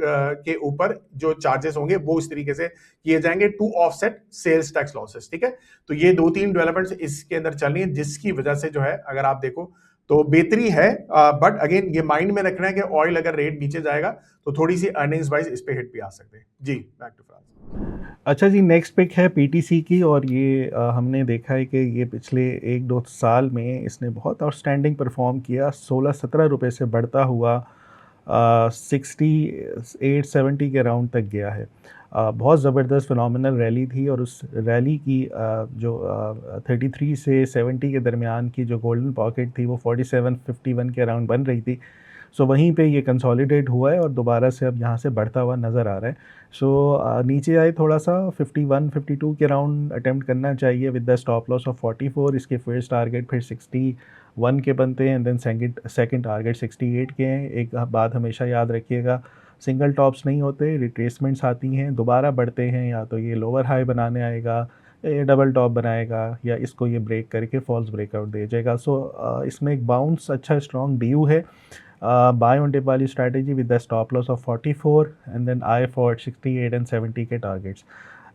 के ऊपर जो चार्जेस होंगे वो इस तरीके से किए जाएंगे to offset sales tax losses. ठीक है, तो ये 2-3 डेवलपमेंट्स इसके अंदर चल रही है, जिसकी वजह से जो है अगर आप देखो तो बेहतरी है, बट अगेन ये माइंड में रखना है कि ऑयल अगर रेट नीचे जाएगा तो थोड़ी सी अर्निंग्स वाइज इस पे हिट भी आ सकते हैं। जी, बैक टू फ्रांस। अच्छा जी, नेक्स्ट पिक है पीटीसी की, और ये हमने देखा है कि ये पिछले 1-2 साल में इसने बहुत आउटस्टैंडिंग परफॉर्म किया। 16-17 रुपये से बढ़ता हुआ 68-70 के राउंड तक गया है। बहुत ज़बरदस्त फिनोमिनल रैली थी, और उस रैली की जो 33 से 70 के दरमियान की जो गोल्डन पॉकेट थी वो 47-51 के अराउंड बन रही थी। सो वहीं पे ये कंसोलिडेट हुआ है और दोबारा से अब यहाँ से बढ़ता हुआ नज़र आ रहा है। सो नीचे आए थोड़ा सा 51-52 के राउंड अटेम्प्ट करना चाहिए with the stop loss of 44। इसके फर्स्ट टारगेट फिर 61 के बनते हैं, एंड देन सेकंड टारगेट 68 के हैं। एक बात हमेशा याद रखिएगा, सिंगल टॉप्स नहीं होते, रिट्रेसमेंट्स आती हैं, दोबारा बढ़ते हैं, या तो ये लोअर हाई बनाने आएगा, ये डबल टॉप बनाएगा, या इसको ये ब्रेक करके फॉल्स ब्रेकआउट दे जाएगा। सो इसमें एक बाउंस अच्छा स्ट्रॉन्ग ड्यू है। बाय ऑन डिप वाली strategy with the stop loss of 44 and then eye for 68 and 70 के टारगेट्स।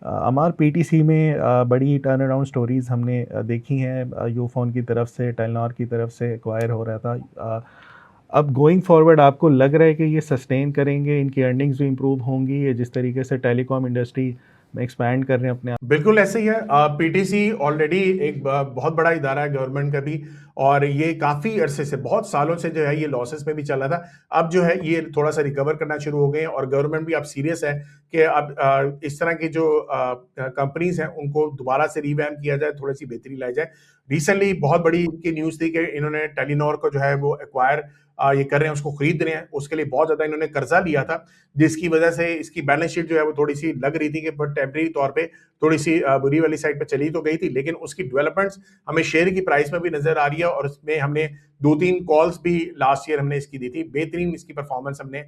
अमार पीटीसी में बड़ी टर्न अराउंड स्टोरीज़ हमने देखी हैं। यूफोन की तरफ से, टेलनॉर की तरफ से एक्वायर हो रहा था। अब गोइंग फॉरवर्ड आपको लग रहा है कि ये सस्टेन करेंगे, इनकी अर्निंग्स भी इम्प्रूव होंगी, ये जिस तरीके से टेलीकॉम इंडस्ट्री में एक्सपैंड कर रहे हैं अपने आप? बिल्कुल ऐसे ही है। पीटीसी ऑलरेडी एक बहुत बड़ा इदारा है गवर्नमेंट का भी, और ये काफी अरसे से, बहुत सालों से जो है ये लॉसेस में भी चल रहा था। अब जो है ये थोड़ा सा रिकवर करना शुरू हो गए हैं, और गवर्नमेंट भी अब सीरियस है कि अब इस तरह की जो कंपनीज हैं उनको दोबारा से रिवैम्प किया जाए, थोड़ी सी बेहतरी लाई जाए। रिसेंटली बहुत बड़ी इनकी न्यूज थी कि इन्होंने टेलीनॉर को जो है वो एक्वायर ये कर रहे हैं, उसको खरीद रहे हैं। उसके लिए बहुत ज्यादा इन्होंने कर्जा लिया था, जिसकी वजह से इसकी बैलेंस शीट जो है वो थोड़ी सी लग रही थी कि टेम्परेरी तौर पे थोड़ी सी बुरी वाली साइड पे चली तो गई थी, लेकिन उसकी डेवलपमेंट्स हमें शेयर की प्राइस में भी नजर आ रही है। और उसमें हमने 2-3 कॉल्स भी लास्ट ईयर हमने इसकी दी थी, बेहतरीन इसकी परफॉर्मेंस हमने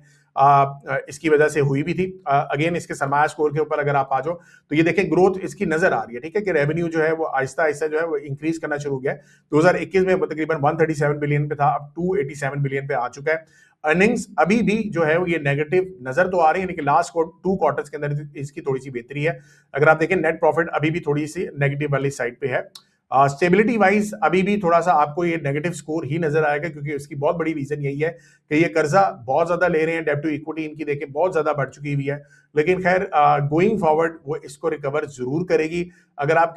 इसकी वजह से हुई भी थी। अगेन इसके सरमाया स्कोर के ऊपर अगर आप आ जाओ तो ये देखें ग्रोथ इसकी नजर आ रही है। ठीक है, कि रेवेन्यू जो है वो आहिस्ता आहिस्ता जो है वो इंक्रीज करना शुरू हो गया है। 2021 में वो तकरीबन 137 बिलियन पे था, अब 287 बिलियन पे आ चुका है। अर्निंग्स अभी भी जो है वो ये नेगेटिव नजर तो आ रही है, लेकिन लास्ट 2 क्वार्टर्स के अंदर इसकी थोड़ी सी बेहतरी है। अगर आप देखें नेट प्रॉफिट अभी भी थोड़ी सी नेगेटिव वाली साइड पे है। स्टेबिलिटी वाइज अभी भी थोड़ा सा आपको ये नेगेटिव स्कोर ही नजर आएगा, क्योंकि उसकी बहुत बड़ी रीजन यही है कि ये कर्जा बहुत ज्यादा ले रहे हैं। डेब्ट टू इक्विटी इनकी देखें बहुत ज्यादा बढ़ चुकी हुई है, लेकिन खैर गोइंग फॉरवर्ड वो इसको रिकवर जरूर करेगी। अगर आप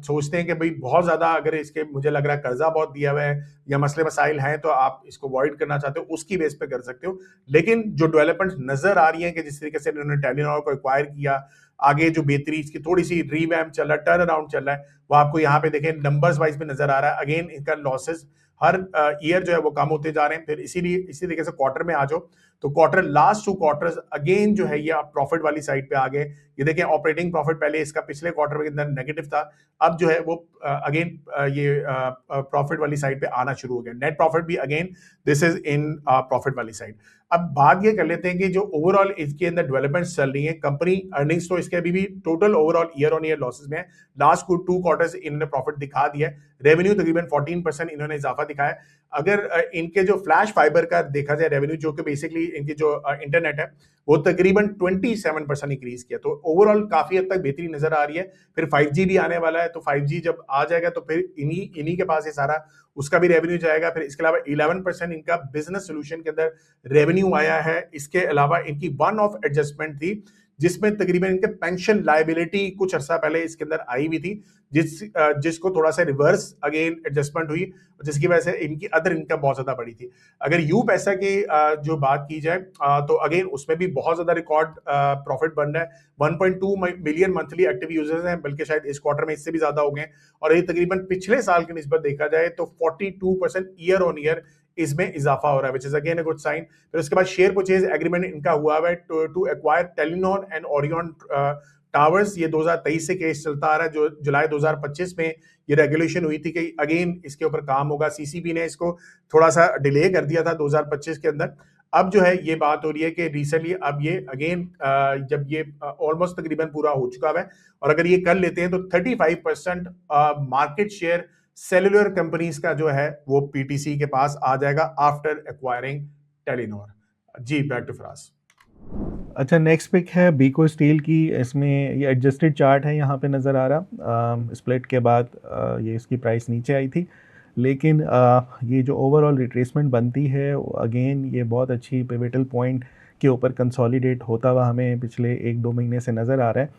सोचते हैं कि भाई बहुत ज्यादा अगर इसके मुझे लग रहा है कर्जा बहुत दिया हुआ है या मसले मसाइल हैं तो आप इसको अवॉइड करना चाहते हो, उसकी बेस पे कर सकते हो। लेकिन जो डेवलपमेंट नजर आ रही है कि जिस तरीके से इन्होंने टेलीनॉर को एक्वायर किया, आगे जो बेहतरी इसकी थोड़ी सी रिवैम्प चल रहा है, टर्न अराउंड चल रहा है, वो आपको यहाँ पे देखें नंबर्स वाइज में नजर आ रहा है। अगेन इनका लॉसेस हर ईयर जो है वो कम होते जा रहे हैं। फिर इसीलिए इसी तरीके से क्वार्टर में आ जाओ तो क्वार्टर लास्ट 2 क्वार्टर्स अगेन जो है ये आप प्रॉफिट वाली साइड पे आ गए। ये देखें ऑपरेटिंग प्रॉफिट पहले इसका पिछले क्वार्टर के अंदर नेगेटिव था, अब जो है वो अगेन ये प्रॉफिट वाली साइड पे आना शुरू हो गया। नेट प्रॉफिट भी again this is in profit वाली साइड। अब बात ये कर लेते हैं कि जो ओवरऑल इसके अंदर डेवलपमेंट्स चल रही है, कंपनी अर्निंग्स तो इसके अभी भी total overall year on year losses में है। लास्ट 2 क्वार्टर्स इन्होंने प्रॉफिट दिखा दिया है। रेवेन्यू तकरीबन 14% इन्होंने इजाफा दिखाया। अगर इनके जो फ्लैश फाइबर का देखा जाए रेवेन्यू, जो कि बेसिकली इनकी जो इंटरनेट है, वो तकरीबन 27% इंक्रीज किया, तो ओवरऑल काफी हद तक बेहतरी नजर आ रही है। फिर 5G भी आने वाला है, तो 5G जब आ जाएगा तो फिर इन्हीं के पास ये सारा उसका भी रेवेन्यू जाएगा। फिर इसके अलावा 11% इनका बिजनेस सोल्यूशन के अंदर रेवेन्यू आया है। इसके अलावा इनकी वन ऑफ एडजस्टमेंट थी, जिसमें तकरीबन इनके पेंशन लायबिलिटी कुछ अर्सा पहले इसके अंदर आई हुई थी, जिसको थोड़ा सा रिवर्स अगेन एडजस्टमेंट हुई, जिसकी वजह से इनकी अदर इनकम बहुत ज्यादा बढ़ी थी। अगर यू पैसा की जो बात की जाए तो अगेन उसमें भी बहुत ज्यादा रिकॉर्ड प्रॉफिट बन रहा है। 1.2 मिलियन मंथली एक्टिव यूजर्स हैं, बल्कि शायद इस क्वार्टर में इससे भी ज्यादा हो गए। और ये तकरीबन पिछले साल की निस्बत देखा जाए तो 42% ईयर ऑन ईयर इसमें इजाफा हो रहा है, which is again a good sign. फिर उसके बाद शेयर परचेज एग्रीमेंट इनका हुआ है to acquire Telenor and Orion towers. ये 2023 से केस चलता आ रहा है, जो जुलाई 2025 में ये रेगुलेशन हुई थी कि अगेन इसके ऊपर काम होगा। सीसीबी ने इसको थोड़ा सा डिले कर दिया था 2025 के अंदर। अब जो है ये बात हो रही है कि रिसेंटली अब ये अगेन जब ये ऑलमोस्ट तकरीबन पूरा हो चुका है और अगर ये कर लेते हैं तो 35% मार्केट शेयर सेलुलर कंपनीज का जो है वो पीटीसी के पास आ जाएगा आफ्टर एक्वायरिंग टेलीनॉर। जी बैक टू फराज। अच्छा, नेक्स्ट पिक है बीको स्टील की। इसमें ये एडजस्टेड चार्ट है यहाँ पे नज़र आ रहा। स्प्लिट के बाद ये इसकी प्राइस नीचे आई थी, लेकिन ये जो ओवरऑल रिट्रेसमेंट बनती है अगेन ये बहुत अच्छी पिवटल पॉइंट के ऊपर कंसोलिडेट होता हुआ हमें पिछले 1-2 महीने से नज़र आ रहा है।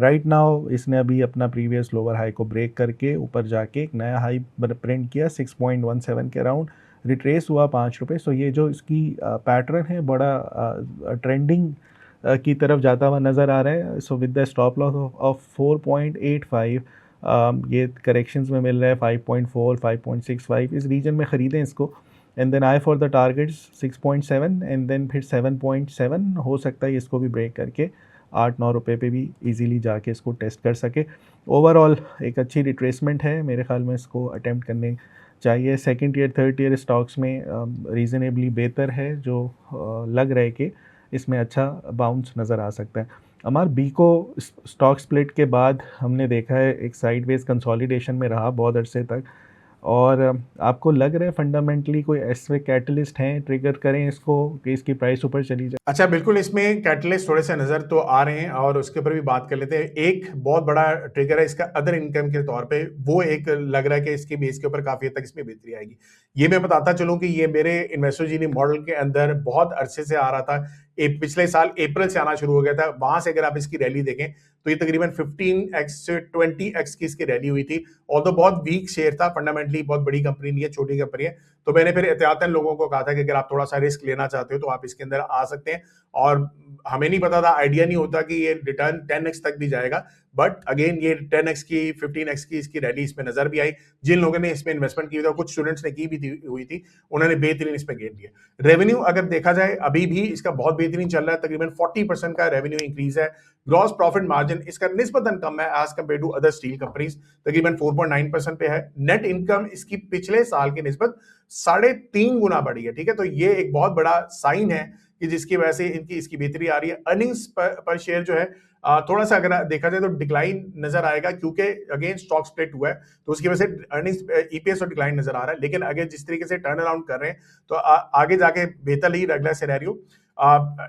राइट नाउ इसने अभी अपना प्रीवियस लोअर हाई को ब्रेक करके ऊपर जाके एक नया हाई प्रिंट किया 6.17 के अराउंड, रिट्रेस हुआ 5 रुपये। सो ये जो इसकी पैटर्न है बड़ा ट्रेंडिंग की तरफ जाता हुआ नज़र आ रहा है। So with the stop loss of 4.85 ये करेक्शंस में मिल रहा है 5.4 5.65 इस रीजन में ख़रीदें इसको। And then eye for the targets 6.7 and then फिर 7.7 हो सकता है इसको भी ब्रेक करके 8-9 रुपये पे भी इजीली जाके इसको टेस्ट कर सके। ओवरऑल एक अच्छी रिट्रेसमेंट है, मेरे ख्याल में इसको अटेम्प्ट करने चाहिए। Second tier third tier stocks में रीज़नेबली बेहतर है, जो लग रहा है कि इसमें अच्छा बाउंस नज़र आ सकता है। हमारा बीको स्टॉक स्प्लिट के बाद हमने देखा है एक साइडवेज कंसोलिडेशन में रहा बहुत अरसे तक, और आपको लग रहा है फंडामेंटली कोई ऐसे कैटलिस्ट हैं ट्रिगर करें इसको कि इसकी प्राइस ऊपर चली जाए? अच्छा बिल्कुल, इसमें कैटलिस्ट थोड़े से नजर तो आ रहे हैं और उसके ऊपर भी बात कर लेते हैं। एक बहुत बड़ा ट्रिगर है इसका अदर इनकम के तौर पे, वो एक लग रहा है कि इसके बेस के ऊपर काफी हद तक इसमें बेहतरी आएगी। ये मैं बताता चलूं कि ये मेरे इन्वेस्टर जीनी मॉडल के अंदर बहुत अरसे से आ रहा था, पिछले साल अप्रैल से आना शुरू हो गया था। वहां से अगर आप इसकी रैली देखें तो ये तकरीबन 15x से 20x की इसकी रैली हुई थी। ऑल्दो बहुत वीक शेयर था, फंडामेंटली बहुत बड़ी कंपनी नहीं है, छोटी कंपनी है। तो मैंने फिर एहतियातन लोगों को कहा था कि अगर आप थोड़ा सा रिस्क लेना चाहते हो तो आप इसके अंदर आ सकते हैं। और हमें नहीं पता था, आइडिया नहीं होता कि ये रिटर्न 10x तक भी जाएगा, बट अगेन ये 10x की 15x की इसकी रैली इसमें नजर भी आई। जिन लोगों ने इसमें इन्वेस्टमेंट की थी, कुछ स्टूडेंट्स ने की भी हुई थी, उन्होंने बेहतरीन इसमें गेन लिया। रेवेन्यू अगर देखा जाए अभी भी इसका बहुत बेहतरीन चल रहा है, तकरीबन 40% का रेवेन्यू इंक्रीज है। ग्रॉस प्रॉफिट मार्जिन इसका निस्बतन कम है as compare to other steel companies, तकरीबन 4.9% पे है। नेट इनकम इसकी पिछले साल की निस्बत 3.5 गुना बढ़ी है। ठीक है, तो ये एक बहुत बड़ा साइन है कि जिसकी वजह से इनकी इसकी बेहतरी आ रही है। अर्निंग्स पर शेयर जो है थोड़ा सा अगर देखा जाए तो डिक्लाइन नजर आएगा, क्योंकि अगेन स्टॉक स्प्लिट हुआ है तो उसकी वजह से अर्निंग्स ईपीएस और डिक्लाइन नजर आ रहा है। लेकिन अगर जिस तरीके से टर्न अराउंड कर रहे हैं तो आगे जाके बेहतर ही रेगुलर सिनेरियो।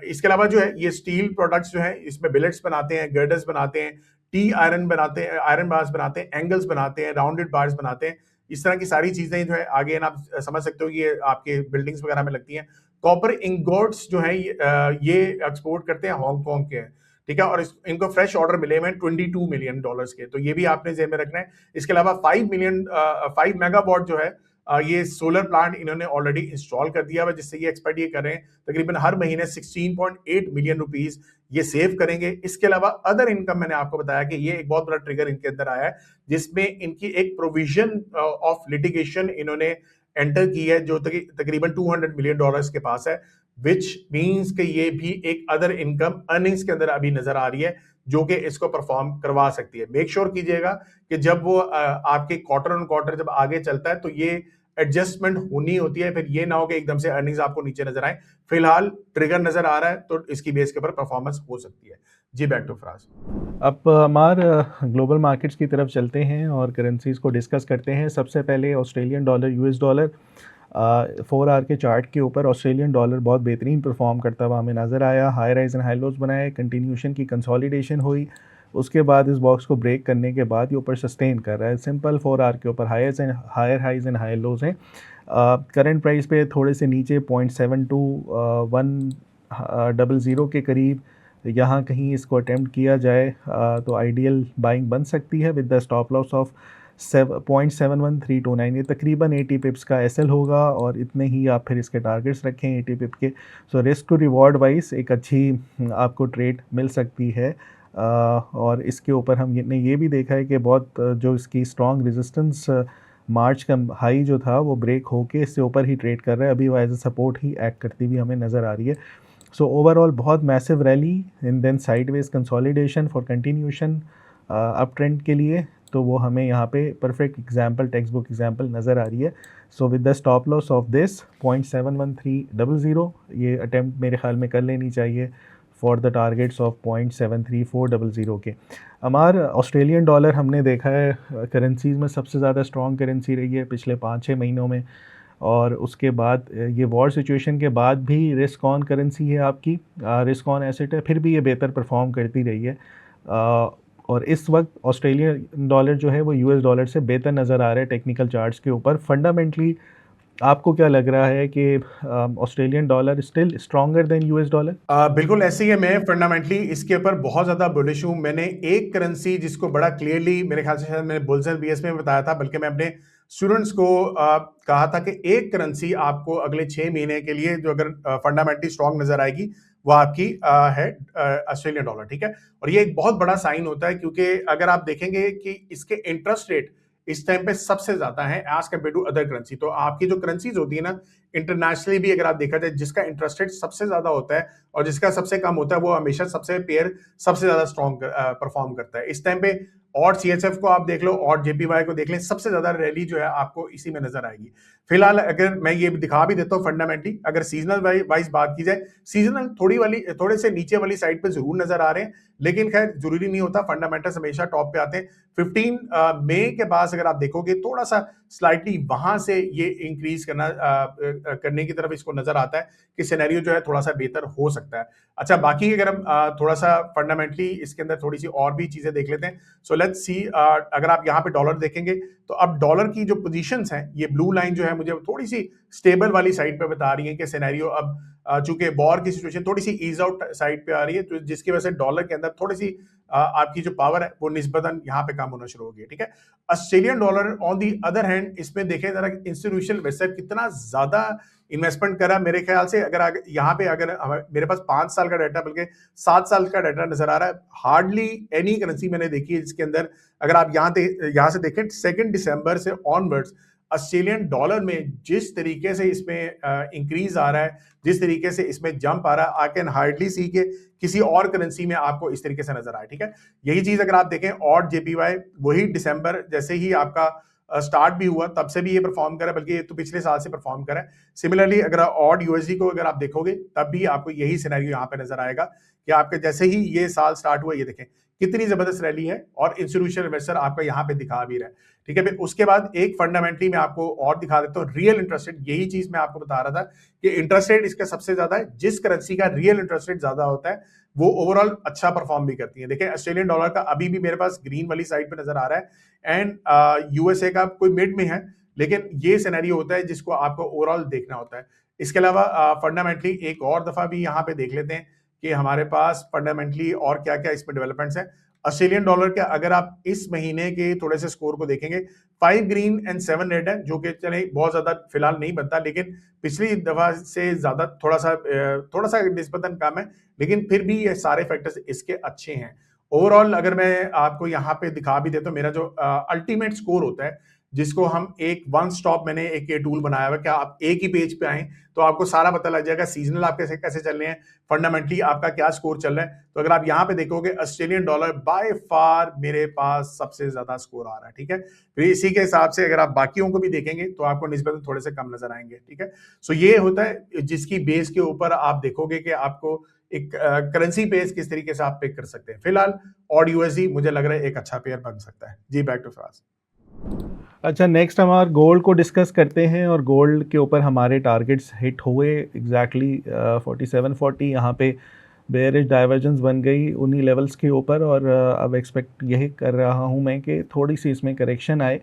इसके अलावा जो है ये स्टील प्रोडक्ट्स जो है इसमें बिलेट्स बनाते हैं, गर्डर्स बनाते हैं, टी आयरन बनाते हैं, आयरन बार्स बनाते हैं, एंगल्स बनाते हैं, राउंडेड बार्स बनाते हैं। इस तरह की सारी चीजें जो है आगे आप समझ सकते हो कि ये आपके बिल्डिंग्स वगैरह में लगती हैं। कॉपर इंगोट्स जो है ये एक्सपोर्ट करते हैं, हांगकांग के हैं। ठीक है, और इनको फ्रेश ऑर्डर मिले हुए हैं $22 मिलियन के, तो ये भी आपने जेब में रखना है। इसके अलावा 5 मेगावाट जो है ये सोलर प्लांट इन्होंने ऑलरेडी इंस्टॉल कर दिया है, जिससे ये एक्सपेक्ट ये कर रहे हैं तकरीबन हर महीने 16.8 मिलियन रुपीस ये सेव करेंगे। इसके अलावा अदर इनकम मैंने आपको बताया कि ये एक बहुत बड़ा ट्रिगर इनके अंदर आया है, जिसमें इनकी एक प्रोविजन ऑफ लिटिगेशन इन्होंने एंटर की है जो तकरीबन $200 मिलियन के पास है, विच मींस कि ये भी एक अदर इनकम अर्निंग्स के अंदर अभी नजर आ रही है जो कि इसको परफॉर्म करवा सकती है। मेक श्योर कीजिएगा कि जब वो आपके क्वार्टर ऑन क्वार्टर जब आगे चलता है तो ये एडजस्टमेंट होनी होती है, फिर ये ना हो कि एकदम से अर्निंग्स आपको नीचे नजर आए। फिलहाल ट्रिगर नजर आ रहा है तो इसकी बेस के ऊपर परफॉर्मेंस हो सकती है। जी बैक टू फराज। अब हमारे ग्लोबल मार्केट्स की तरफ चलते हैं और करेंसीज को डिस्कस करते हैं। सबसे पहले Australian dollar, US dollar. 4 hour के चार्ट के ऊपर ऑस्ट्रेलियन डॉलर बहुत बेहतरीन परफॉर्म करता हुआ हमें नज़र आया। हाई राइज एंड हाई लोज बनाए, कंटिन्यूशन की कंसोलिडेशन हुई, उसके बाद इस बॉक्स को ब्रेक करने के बाद ये ऊपर सस्टेन कर रहा है। सिंपल 4 आवर के ऊपर हायर हाइज एंड हाई लोज हैं। करंट प्राइस पे थोड़े से नीचे 0.72100 के करीब यहाँ कहीं इसको अटेम्प्ट किया जाए तो आइडियल बाइंग बन सकती है with the stop loss of 0.71329। ये तकरीबन 80 पिप्स का एसएल होगा और इतने ही आप फिर इसके टारगेट्स रखें 80 पिप के। So risk to reward wise एक अच्छी आपको ट्रेड मिल सकती है। और इसके ऊपर हमने ये भी देखा है कि बहुत जो इसकी स्ट्रॉन्ग रेजिस्टेंस मार्च का हाई जो था वो ब्रेक होके इससे ऊपर ही ट्रेड कर रहा है, अभी वो एज ए सपोर्ट ही एक्ट करती हुई हमें नज़र आ रही है। सो ओवरऑल बहुत massive rally and then sideways consolidation for continuation up trend के लिए। तो वो हमें यहाँ पे perfect example, textbook example नज़र आ रही है। So with the stop loss of this 0.71300, ये अटेम्प्ट मेरे ख्याल में कर लेनी चाहिए फॉर द टारगेट्स ऑफ 0.73400 के। हमारा ऑस्ट्रेलियन डॉलर हमने देखा है करेंसीज़ में सबसे ज़्यादा स्ट्रॉन्ग करेंसी रही है पिछले 5-6 महीनों में, और उसके बाद ये वॉर सिचुएशन के बाद भी रिस्क ऑन करेंसी है आपकी, रिस्क ऑन एसेट है, फिर भी ये बेहतर परफॉर्म करती रही है। और इस वक्त ऑस्ट्रेलियन डॉलर जो है वो यूएस डॉलर से बेहतर नज़र आ रहा है टेक्निकल चार्ट्स के ऊपर। फंडामेंटली आपको क्या लग रहा है कि Australian dollar still stronger than US dollar? बिल्कुल ऐसे ही है। मैं फंडामेंटली इसके ऊपर बहुत ज़्यादा बुलिश हूँ। मैंने एक करेंसी जिसको बड़ा क्लियरली, मेरे ख्याल से शायद मैंने बुल्स एंड बीएस में बताया था, बल्कि मैं अपने स्टूडेंट्स को कहा था कि एक करेंसी आपको अगले 6 महीने के लिए जो अगर फंडामेंटली स्ट्रॉन्ग नजर आएगी वो आपकी है ऑस्ट्रेलियन डॉलर, ठीक है। और ये एक बहुत बड़ा साइन होता है, क्योंकि अगर आप देखेंगे कि इसके इंटरेस्ट रेट इस टाइम पे सबसे ज्यादा है as compare to other currency. तो आपकी जो करेंसीज होती है ना, इंटरनेशनली भी अगर आप देखा जाए, जिसका इंटरेस्ट रेट सबसे ज्यादा होता है और जिसका सबसे कम होता है, वो हमेशा सबसे पेयर सबसे ज्यादा स्ट्रॉन्ग परफॉर्म करता है। इस टाइम पे और सीएचएफ को आप देख लो और जेपीवाई को देख लें, सबसे ज्यादा रैली जो है आपको इसी में नजर आएगी। फिलहाल अगर मैं ये दिखा भी देता हूँ फंडामेंटली, अगर सीजनल वाइज बात की जाए, सीजनल थोड़े से नीचे वाली साइड पे जरूर नजर आ रहे हैं, लेकिन खैर जरूरी नहीं होता, फंडामेंटल्स हमेशा टॉप पे आते हैं। 15 मई के बाद अगर आप देखोगे थोड़ा सा स्लाइटली वहां से ये इंक्रीज करने की तरफ इसको नजर आता है कि सिनेरियो जो है थोड़ा सा बेहतर हो सकता है। अच्छा, बाकी अगर हम थोड़ा सा फंडामेंटली इसके अंदर थोड़ी सी और भी चीजें देख लेते हैं। सो लेट्स सी, अगर आप यहाँ पे डॉलर देखेंगे तो अब डॉलर की जो पोजीशंस हैं, ये ब्लू लाइन जो है मुझे थोड़ी सी स्टेबल वाली साइड पे बता रही है कि सिनेरियो अब चूंकि वॉर की सिचुएशन थोड़ी सी ईज आउट साइड पे आ रही है, तो जिसकी वजह से डॉलर के अंदर थोड़ी सी आपकी जो पावर है वो निस्बतन यहाँ पे कम होना शुरू हो गई, ठीक है। Australian dollar on the other hand, इसमें देखें जरा इंस्टीट्यूशनल इन्वेस्टर कितना ज्यादा इन्वेस्टमेंट करा। मेरे ख्याल से अगर यहाँ पे अगर मेरे पास 5 साल का डाटा बल्कि 7 साल का डाटा नजर आ रहा है, हार्डली एनी करेंसी मैंने देखी है जिसके अंदर अगर आप यहाँ से देखें 2 दिसंबर से ऑनवर्ड्स ऑस्ट्रेलियन डॉलर में जिस तरीके से इसमें इंक्रीज आ रहा है, जिस तरीके से इसमें जंप आ रहा है, आई कैन हार्डली सी के किसी और करेंसी में आपको इस तरीके से नजर आए, ठीक है। यही चीज अगर आप देखें और जेपीवाई, वही दिसंबर जैसे ही आपका स्टार्ट भी हुआ तब से भी ये परफॉर्म करा, बल्कि ये तो पिछले साल से परफॉर्म करा है। सिमिलरली अगर ऑड यूएसडी को अगर आप देखोगे तब भी आपको यही सिनेरियो यहाँ पे नजर आएगा कि आपके जैसे ही ये साल स्टार्ट हुआ, ये देखें कितनी जबरदस्त रैली है और इंस्टीट्यूशनल इन्वेस्टर आपको यहाँ पे दिखा भी रहा है, ठीक है। फिर उसके बाद एक फंडामेंटली मैं आपको और दिखा देता हूँ, रियल इंटरेस्ट रेट। यही चीज मैं आपको बता रहा था कि इंटरेस्ट रेट इसका सबसे ज्यादा है, जिस करेंसी का रियल इंटरेस्ट रेट ज्यादा होता है वो ओवरऑल अच्छा परफॉर्म भी करती है। देखिए ऑस्ट्रेलियन डॉलर का अभी भी मेरे पास ग्रीन वाली साइड पे नजर आ रहा है एंड यूएसए का कोई मिड में है, लेकिन ये सिनेरियो होता है जिसको आपको ओवरऑल देखना होता है। इसके अलावा फंडामेंटली एक और दफा भी यहाँ पे देख लेते हैं कि हमारे पास फंडामेंटली और क्या क्या इसमें डेवलपमेंट्स हैं। ऑस्ट्रेलियन डॉलर के अगर आप इस महीने के थोड़े से स्कोर को देखेंगे, 5 ग्रीन एंड 7 रेड है, जो कि चले बहुत ज्यादा फिलहाल नहीं बनता, लेकिन पिछली दफा से ज्यादा थोड़ा सा निस्बतन कम है, लेकिन फिर भी ये सारे फैक्टर्स इसके अच्छे हैं। ओवरऑल अगर मैं आपको यहाँ पे दिखा भी दे तो मेरा जो अल्टीमेट स्कोर होता है, जिसको हम एक वन स्टॉप, मैंने एक ये टूल बनाया हुआ है कि आप एक ही पेज पे आए तो आपको सारा पता लग जाएगा सीजनल आप कैसे चल रहे हैं, फंडामेंटली आपका क्या स्कोर चल रहा है। तो अगर आप यहाँ पे देखोगे ऑस्ट्रेलियन डॉलर बाय फार मेरे पास सबसे ज्यादा स्कोर आ रहा है, ठीक है। फिर इसी के हिसाब से अगर आप बाकियों को भी देखेंगे तो आपको निस्बतन थोड़े से कम नजर आएंगे, ठीक है। सो ये होता है जिसकी बेस के ऊपर आप देखोगे कि आपको एक करेंसी पेज किस तरीके से आप पिक कर सकते हैं। फिलहाल और यूएसडी मुझे लग रहा है एक अच्छा पेयर बन सकता है। जी, बैक टू फराज। अच्छा, नेक्स्ट हमारे गोल्ड को डिस्कस करते हैं, और गोल्ड के ऊपर हमारे टारगेट्स हिट हुए एग्जैक्टली 4740। यहाँ पे बेयरिश डाइवर्जेंस बन गई उन्हीं लेवल्स के ऊपर, और अब एक्सपेक्ट यही कर रहा हूँ मैं कि थोड़ी सी इसमें करेक्शन आए।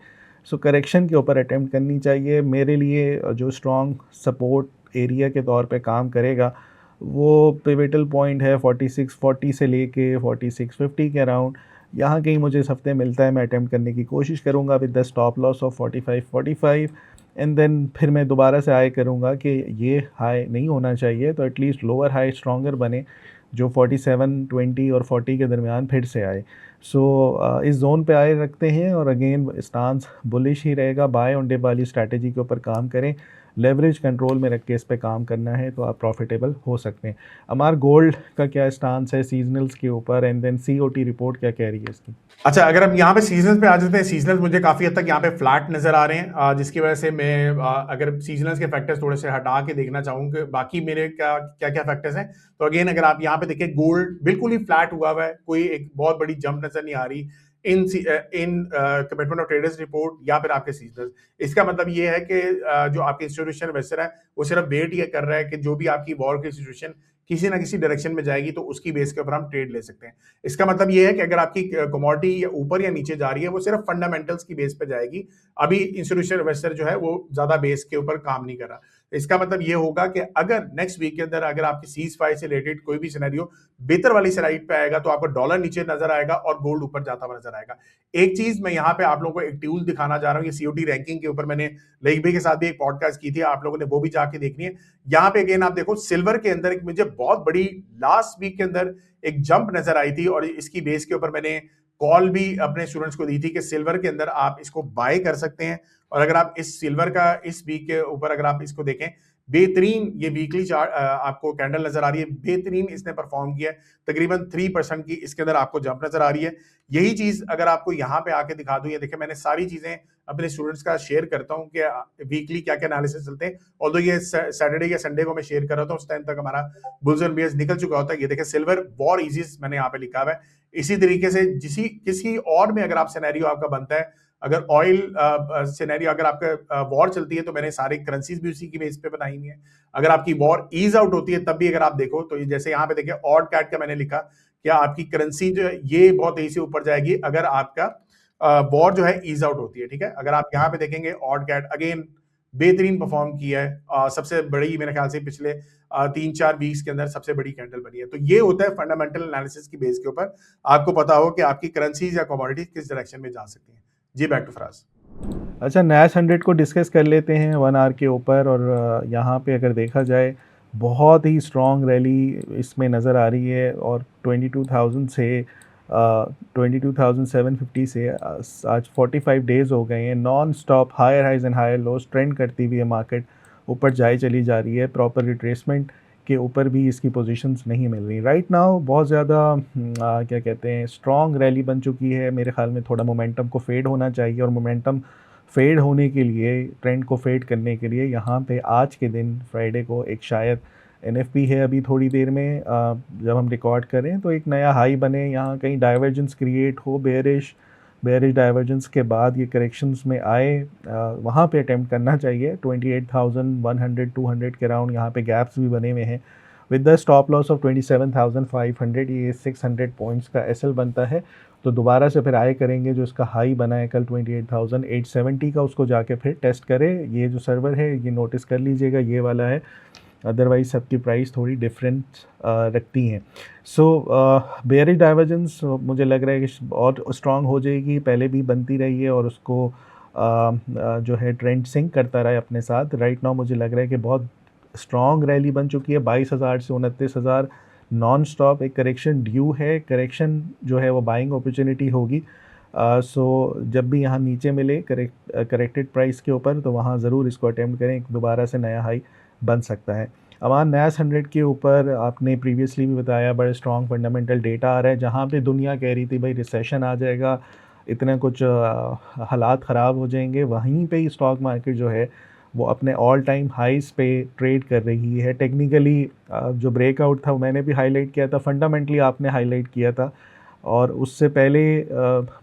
सो करेक्शन के ऊपर अटेम्प्ट करनी चाहिए। मेरे लिए जो स्ट्रॉन्ग सपोर्ट एरिया के तौर पे काम करेगा वो पिवटल पॉइंट है 4640 से लेके 4650 के अराउंड। यहाँ कहीं मुझे इस हफ्ते मिलता है, मैं अटेम्प्ट करने की कोशिश करूँगा with the stop loss of 4545, and then फिर मैं दोबारा से आए करूँगा कि ये हाई नहीं होना चाहिए, तो एटलीस्ट लोअर हाई स्ट्रॉन्गर बने जो 4720 और 40 के दरमियान फिर से आए। सो इस जोन पे आए रखते हैं, और अगेन स्टांस बुलिश ही रहेगा। बाय ऑन डिप वाली स्ट्रैटेजी के ऊपर काम करें। लेवरेज कंट्रोल में रख के इस पे काम करना है तो आप प्रॉफिटेबल हो सकते हैं। हमारा गोल्ड का क्या स्टांस है सीजनल्स के ऊपर, एंड देन सीओटी रिपोर्ट क्या कह रही है इसकी? अच्छा, अगर हम यहाँ पे सीजनल्स पे आ जाते हैं, सीजनल्स मुझे काफी हद तक यहाँ पे फ्लैट नजर आ रहे हैं, जिसकी वजह से मैं अगर सीजनल्स के फैक्टर्स थोड़े से हटा के देखना चाहूँ कि बाकी मेरे क्या क्या क्या फैक्टर्स हैं, तो अगेन अगर आप यहाँ पे देखें गोल्ड बिल्कुल ही फ्लैट हुआ हुआ है, कोई एक बहुत बड़ी जंप नजर नहीं आ रही इन कमिटमेंट ऑफ ट्रेडर्स रिपोर्ट या फिर आपके सीजनल। इसका मतलब ये है कि जो आपके इंस्टीट्यूशनल इन्वेस्टर है वो सिर्फ वेट ये कर रहा है कि जो भी आपकी वॉर की सिचुएशन किसी ना किसी डायरेक्शन में जाएगी तो उसकी बेस के ऊपर हम ट्रेड ले सकते हैं। इसका मतलब ये है कि अगर आपकी कमोडिटी या ऊपर या नीचे जा रही है वो सिर्फ फंडामेंटल्स की बेस पे जाएगी। अभी इंस्टीट्यूशनल इन्वेस्टर जो है वो ज्यादा बेस के ऊपर काम नहीं कर रहा। इसका मतलब ये होगा कि अगर नेक्स्ट वीक के अंदर अगर आपकी सीज फायर से रिलेटेड कोई भी सिनेरियो बेहतर वाली साइड पे आएगा तो आपको डॉलर नीचे नजर आएगा और गोल्ड ऊपर जाता हुआ नजर आएगा। एक चीज मैं यहाँ पे आप लोगों को एक टूल दिखाना जा रहा हूँ, ये सीओटी रैंकिंग के ऊपर मैंने लईक भाई के साथ भी एक पॉडकास्ट की थी, आप लोगों ने वो भी जाके देखनी है। यहाँ पे अगेन आप देखो सिल्वर के अंदर एक मुझे बहुत बड़ी लास्ट वीक के अंदर एक जंप नजर आई थी और इसकी बेस के ऊपर मैंने कॉल भी अपने स्टूडेंट्स को दी थी कि सिल्वर के अंदर आप इसको बाय कर सकते हैं। और अगर आप इस सिल्वर का इस वीक के ऊपर अगर आप इसको देखें, बेहतरीन ये वीकली चार्ट आपको कैंडल नजर आ रही है, बेहतरीन इसने परफॉर्म किया है, तकरीबन 3% की इसके अंदर आपको जंप नजर आ रही है। यही चीज अगर आपको यहाँ पे आके दिखा दूं, ये देखिए मैंने सारी चीजें अपने स्टूडेंट्स का शेयर करता हूँ कि वीकली क्या क्या एनालिसिस चलते हैं। ऑल्दो ये सैटरडे या संडे को मैं शेयर कर रहा था, उस टाइम तक हमारा बुल्स एंड बियर्स निकल चुका होता है। ये देखिए सिल्वर वॉर इजीज मैंने यहाँ पे लिखा हुआ है। इसी तरीके से किसी और में अगर आप सिनेरियो आपका बनता है, अगर ऑयल सिनेरियो अगर आपका वॉर चलती है तो मैंने सारी करेंसीज भी उसी की बेस पे बनाई हुई है। अगर आपकी वॉर ईज आउट होती है तब भी अगर आप देखो तो जैसे यहाँ पे देखिए ऑड कैट का मैंने लिखा, क्या आपकी करेंसी जो है ये बहुत तेजी से ऊपर जाएगी अगर आपका वॉर जो है ईज आउट होती है। ठीक है, अगर आप यहाँ पे देखेंगे ऑड कैट अगेन बेहतरीन परफॉर्म किया है, सबसे बड़ी मेरे ख्याल से पिछले 3-4 वीक्स के अंदर सबसे बड़ी कैंडल बनी है। तो ये होता है फंडामेंटल एनालिसिस की बेस के ऊपर आपको पता हो कि आपकी करेंसीज या कमोडिटीज किस डायरेक्शन में जा सकती हैं। जी बैक टू फराज। अच्छा, नैस 100 को डिस्कस कर लेते हैं 1 आवर के ऊपर। और यहाँ पे अगर देखा जाए बहुत ही स्ट्रॉन्ग रैली इसमें नज़र आ रही है और 22,000 से 22,750 से आज 45 डेज़ हो गए हैं non stop higher highs and higher lows trend करती हुई है मार्केट ऊपर जाए चली जा रही है। प्रॉपर रिट्रेसमेंट के ऊपर भी इसकी पोजीशंस नहीं मिल रही राइट नाउ। बहुत ज़्यादा क्या कहते हैं स्ट्रॉन्ग रैली बन चुकी है। मेरे ख्याल में थोड़ा मोमेंटम को फेड होना चाहिए और मोमेंटम फेड होने के लिए, ट्रेंड को फेड करने के लिए यहाँ पे आज के दिन फ्राइडे को एक शायद एनएफपी है अभी थोड़ी देर में जब हम रिकॉर्ड करें तो एक नया हाई बने, यहाँ कहीं डाइवर्जेंस क्रिएट हो, बेरिश डाइवर्जेंस के बाद ये करेक्शंस में आए, वहाँ पे अटेम्प्ट करना चाहिए। 28,100 200 के राउंड यहाँ पे गैप्स भी बने हुए हैं with the stop loss of 27,500। ये 600 पॉइंट्स का एसएल बनता है तो दोबारा से फिर आए करेंगे जो इसका हाई बना है कल 28,870 का, उसको जाके फिर टेस्ट करें। ये जो सर्वर है ये नोटिस कर लीजिएगा, ये वाला है, अदरवाइज सबकी प्राइस थोड़ी डिफरेंट रखती हैं। सो बेयरिश डाइवर्जेंस मुझे लग रहा है कि और स्ट्रॉन्ग हो जाएगी, पहले भी बनती रही है और उसको जो है ट्रेंड सिंक करता रहा है अपने साथ। राइट नाउ मुझे लग रहा है कि बहुत स्ट्रॉन्ग रैली बन चुकी है, 22,000 से 29,000 नॉन स्टॉप एक करेक्शन ड्यू है। करेक्शन जो है वो बाइंग अपॉर्चुनिटी होगी। सो जब भी यहाँ नीचे मिले करेक्टेड प्राइस के ऊपर तो वहाँ ज़रूर इसको अटेम्प्ट करें, दोबारा से नया हाई बन सकता है। अमान नैस 100 के ऊपर आपने प्रीवियसली भी बताया बड़े स्ट्रॉन्ग फंडामेंटल डेटा आ रहा है, जहाँ पे दुनिया कह रही थी भाई रिसेशन आ जाएगा, इतने कुछ हालात ख़राब हो जाएंगे, वहीं पे ही स्टॉक मार्केट जो है वो अपने ऑल टाइम हाइस पे ट्रेड कर रही है। टेक्निकली जो ब्रेकआउट था मैंने भी हाईलाइट किया था, फंडामेंटली आपने हाईलाइट किया था, और उससे पहले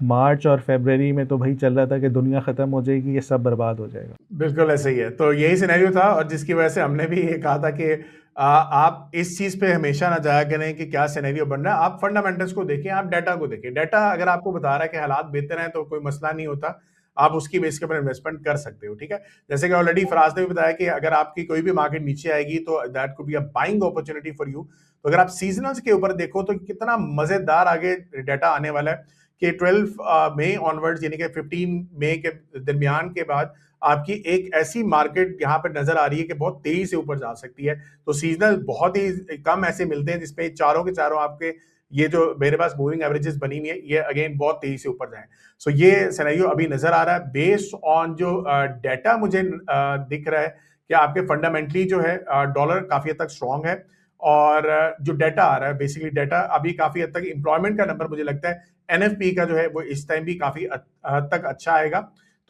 मार्च और फरवरी में तो भाई चल रहा था कि दुनिया ख़त्म हो जाएगी, ये सब बर्बाद हो जाएगा। बिल्कुल ऐसा ही है, तो यही सिनेरियो था और जिसकी वजह से हमने भी ये कहा था कि आप इस चीज़ पे हमेशा ना जाया करें कि क्या सिनेरियो बन रहा है। आप फंडामेंटल्स को देखें, आप डाटा को देखें। डाटा अगर आपको बता रहा है कि हालात बेहतर हैं तो कोई मसला नहीं होता, आप उसकी बेस के ऊपर इन्वेस्टमेंट कर सकते हो। ठीक है, जैसे कि ऑलरेडी फराज ने भी बताया कि अगर आपकी कोई भी मार्केट नीचे आएगी तो that could be a buying opportunity for you. तो अगर आप सीजनल्स के ऊपर देखो तो कितना मजेदार आगे डाटा आने वाला है कि 12 मई ऑनवर्ड्स यानी कि 15 मई के दरमियान के बाद आपकी एक ऐसी मार्केट यहाँ पर नजर आ रही है कि बहुत तेजी से ऊपर जा सकती है। तो सीजनल बहुत ही कम ऐसे मिलते हैं जिसपे चारों के चारों आपके ये जो मेरे पास मूविंग एवरेजेस बनी हुई है ये अगेन बहुत तेजी से ऊपर जाए। सो ये सिनेरियो अभी नजर आ रहा है बेस्ड ऑन जो डाटा मुझे दिख रहा है कि आपके फंडामेंटली जो है डॉलर काफी हद तक स्ट्रांग है, और जो डाटा आ रहा है, बेसिकली डाटा अभी काफी हद तक, एम्प्लॉयमेंट का नंबर मुझे लगता है एनएफपी का जो है वो इस टाइम भी काफी हद तक अच्छा आएगा।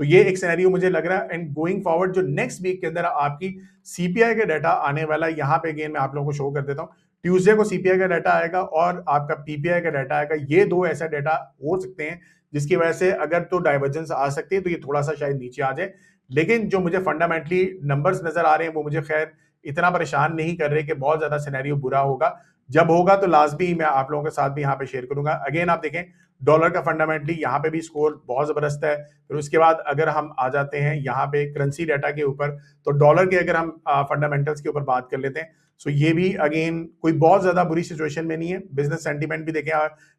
तो ये एक सिनेरियो मुझे लग रहा है। एंड गोइंग फॉरवर्ड जो नेक्स्ट वीक के अंदर आपकी सीपीआई का डाटा आने वाला है, यहाँ पे अगेन मैं आप लोगों को शो कर देता हूँ। ट्यूसडे को सीपीआई का डाटा आएगा और आपका पीपीआई का डाटा आएगा। ये दो ऐसा डाटा हो सकते हैं जिसकी वजह से अगर तो डाइवर्जेंस आ सकती है तो ये थोड़ा सा शायद नीचे आ जाए, लेकिन जो मुझे फंडामेंटली नंबर्स नजर आ रहे हैं वो मुझे खैर इतना परेशान नहीं कर रहे कि बहुत ज्यादा सिनेरियो बुरा होगा। जब होगा तो लाजमी मैं आप लोगों के साथ भी यहाँ पे शेयर करूंगा। अगेन आप देखें डॉलर का फंडामेंटली यहाँ पे भी स्कोर बहुत जबरदस्त है। फिर उसके बाद अगर हम आ जाते हैं यहाँ पे करेंसी डाटा के ऊपर, तो डॉलर के अगर हम फंडामेंटल्स के ऊपर बात कर लेते हैं, सो ये भी अगेन कोई बहुत ज्यादा बुरी सिचुएशन में नहीं है। बिजनेस सेंटीमेंट भी देखें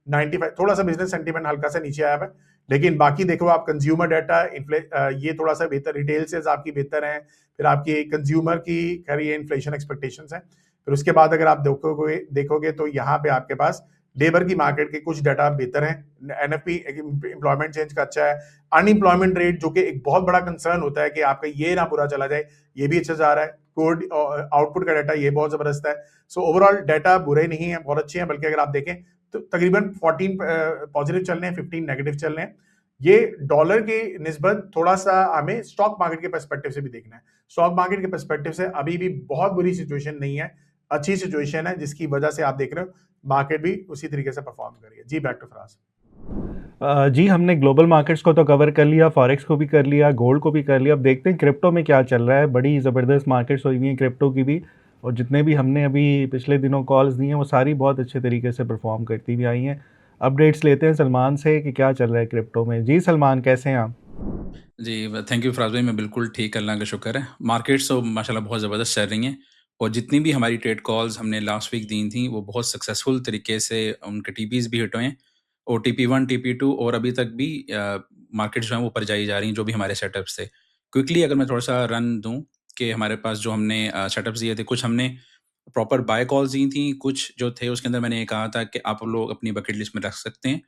95, थोड़ा सा बिजनेस सेंटीमेंट हल्का सा नीचे आया है, लेकिन बाकी देखो आप कंज्यूमर डाटा ये थोड़ा सा बेहतर, रिटेल सेल्स आपकी बेहतर है, फिर आपकी कंज्यूमर की खैर ये इन्फ्लेशन एक्सपेक्टेशंस हैं। फिर उसके बाद अगर आप देखोगे तो यहाँ पे आपके पास लेबर की मार्केट के कुछ डाटा बेहतर हैं। एनएफपी एम्प्लॉयमेंट चेंज का अच्छा है। अनएम्प्लॉयमेंट रेट जो कि एक बहुत बड़ा कंसर्न होता है कि आपका ये ना पूरा चला जाए, ये भी अच्छा जा रहा है। कोड आउटपुट का डाटा ये बहुत जबरदस्त है। सो ओवरऑल डाटा बुरे नहीं है, बहुत अच्छे हैं, बल्कि अगर आप देखें तो तकरीबन 14 पॉजिटिव चल रहे हैं, 15 नेगेटिव चल रहे हैं। ये डॉलर की निस्बत थोड़ा सा हमें स्टॉक मार्केट के पर्सपेक्टिव से भी देखना है। स्टॉक मार्केट के पर्सपेक्टिव से अभी भी बहुत बुरी सिचुएशन नहीं है, अच्छी सिचुएशन है, जिसकी वजह से आप देख रहे हो मार्केट भी उसी तरीके से परफॉर्म कर रही है। जी बैक टू फराज। जी हमने ग्लोबल मार्केट्स को तो कवर कर लिया, फॉरेक्स को भी कर लिया, गोल्ड को भी कर लिया। अब देखते हैं क्रिप्टो में क्या चल रहा है। बड़ी ज़बरदस्त मार्केट्स हुई हुई हैं क्रिप्टो की भी, और जितने भी हमने अभी पिछले दिनों कॉल्स दी हैं वो सारी बहुत अच्छे तरीके से परफॉर्म करती हुई आई हैं। अपडेट्स लेते हैं सलमान से कि क्या चल रहा है क्रिप्टो में। जी सलमान, कैसे हैं आप? जी, थैंक यू फराज भाई, मैं बिल्कुल ठीक, अल्लाह का शुक्र है। मार्केट्स तो माशाल्लाह बहुत ज़बरदस्त चल रही हैं, और जितनी भी हमारी ट्रेड कॉल्स हमने लास्ट वीक दी थी वो बहुत सक्सेसफुल तरीके से उनके टीपीज़ भी हिट हुए हैं, और टीपी 1 टीपी 2 और अभी तक भी मार्केट्स जो हैं वो ऊपर जाई जा रही हैं, जो भी हमारे सेटअप्स थे। क्विकली अगर मैं थोड़ा-सा रन दूँ कि हमारे पास जो हमने सेटअप्स दिए थे, कुछ हमने प्रॉपर बाय कॉल्स दी थी, कुछ जो थे उसके अंदर मैंने ये कहा था कि आप लोग अपनी बकेट लिस्ट में रख सकते हैं,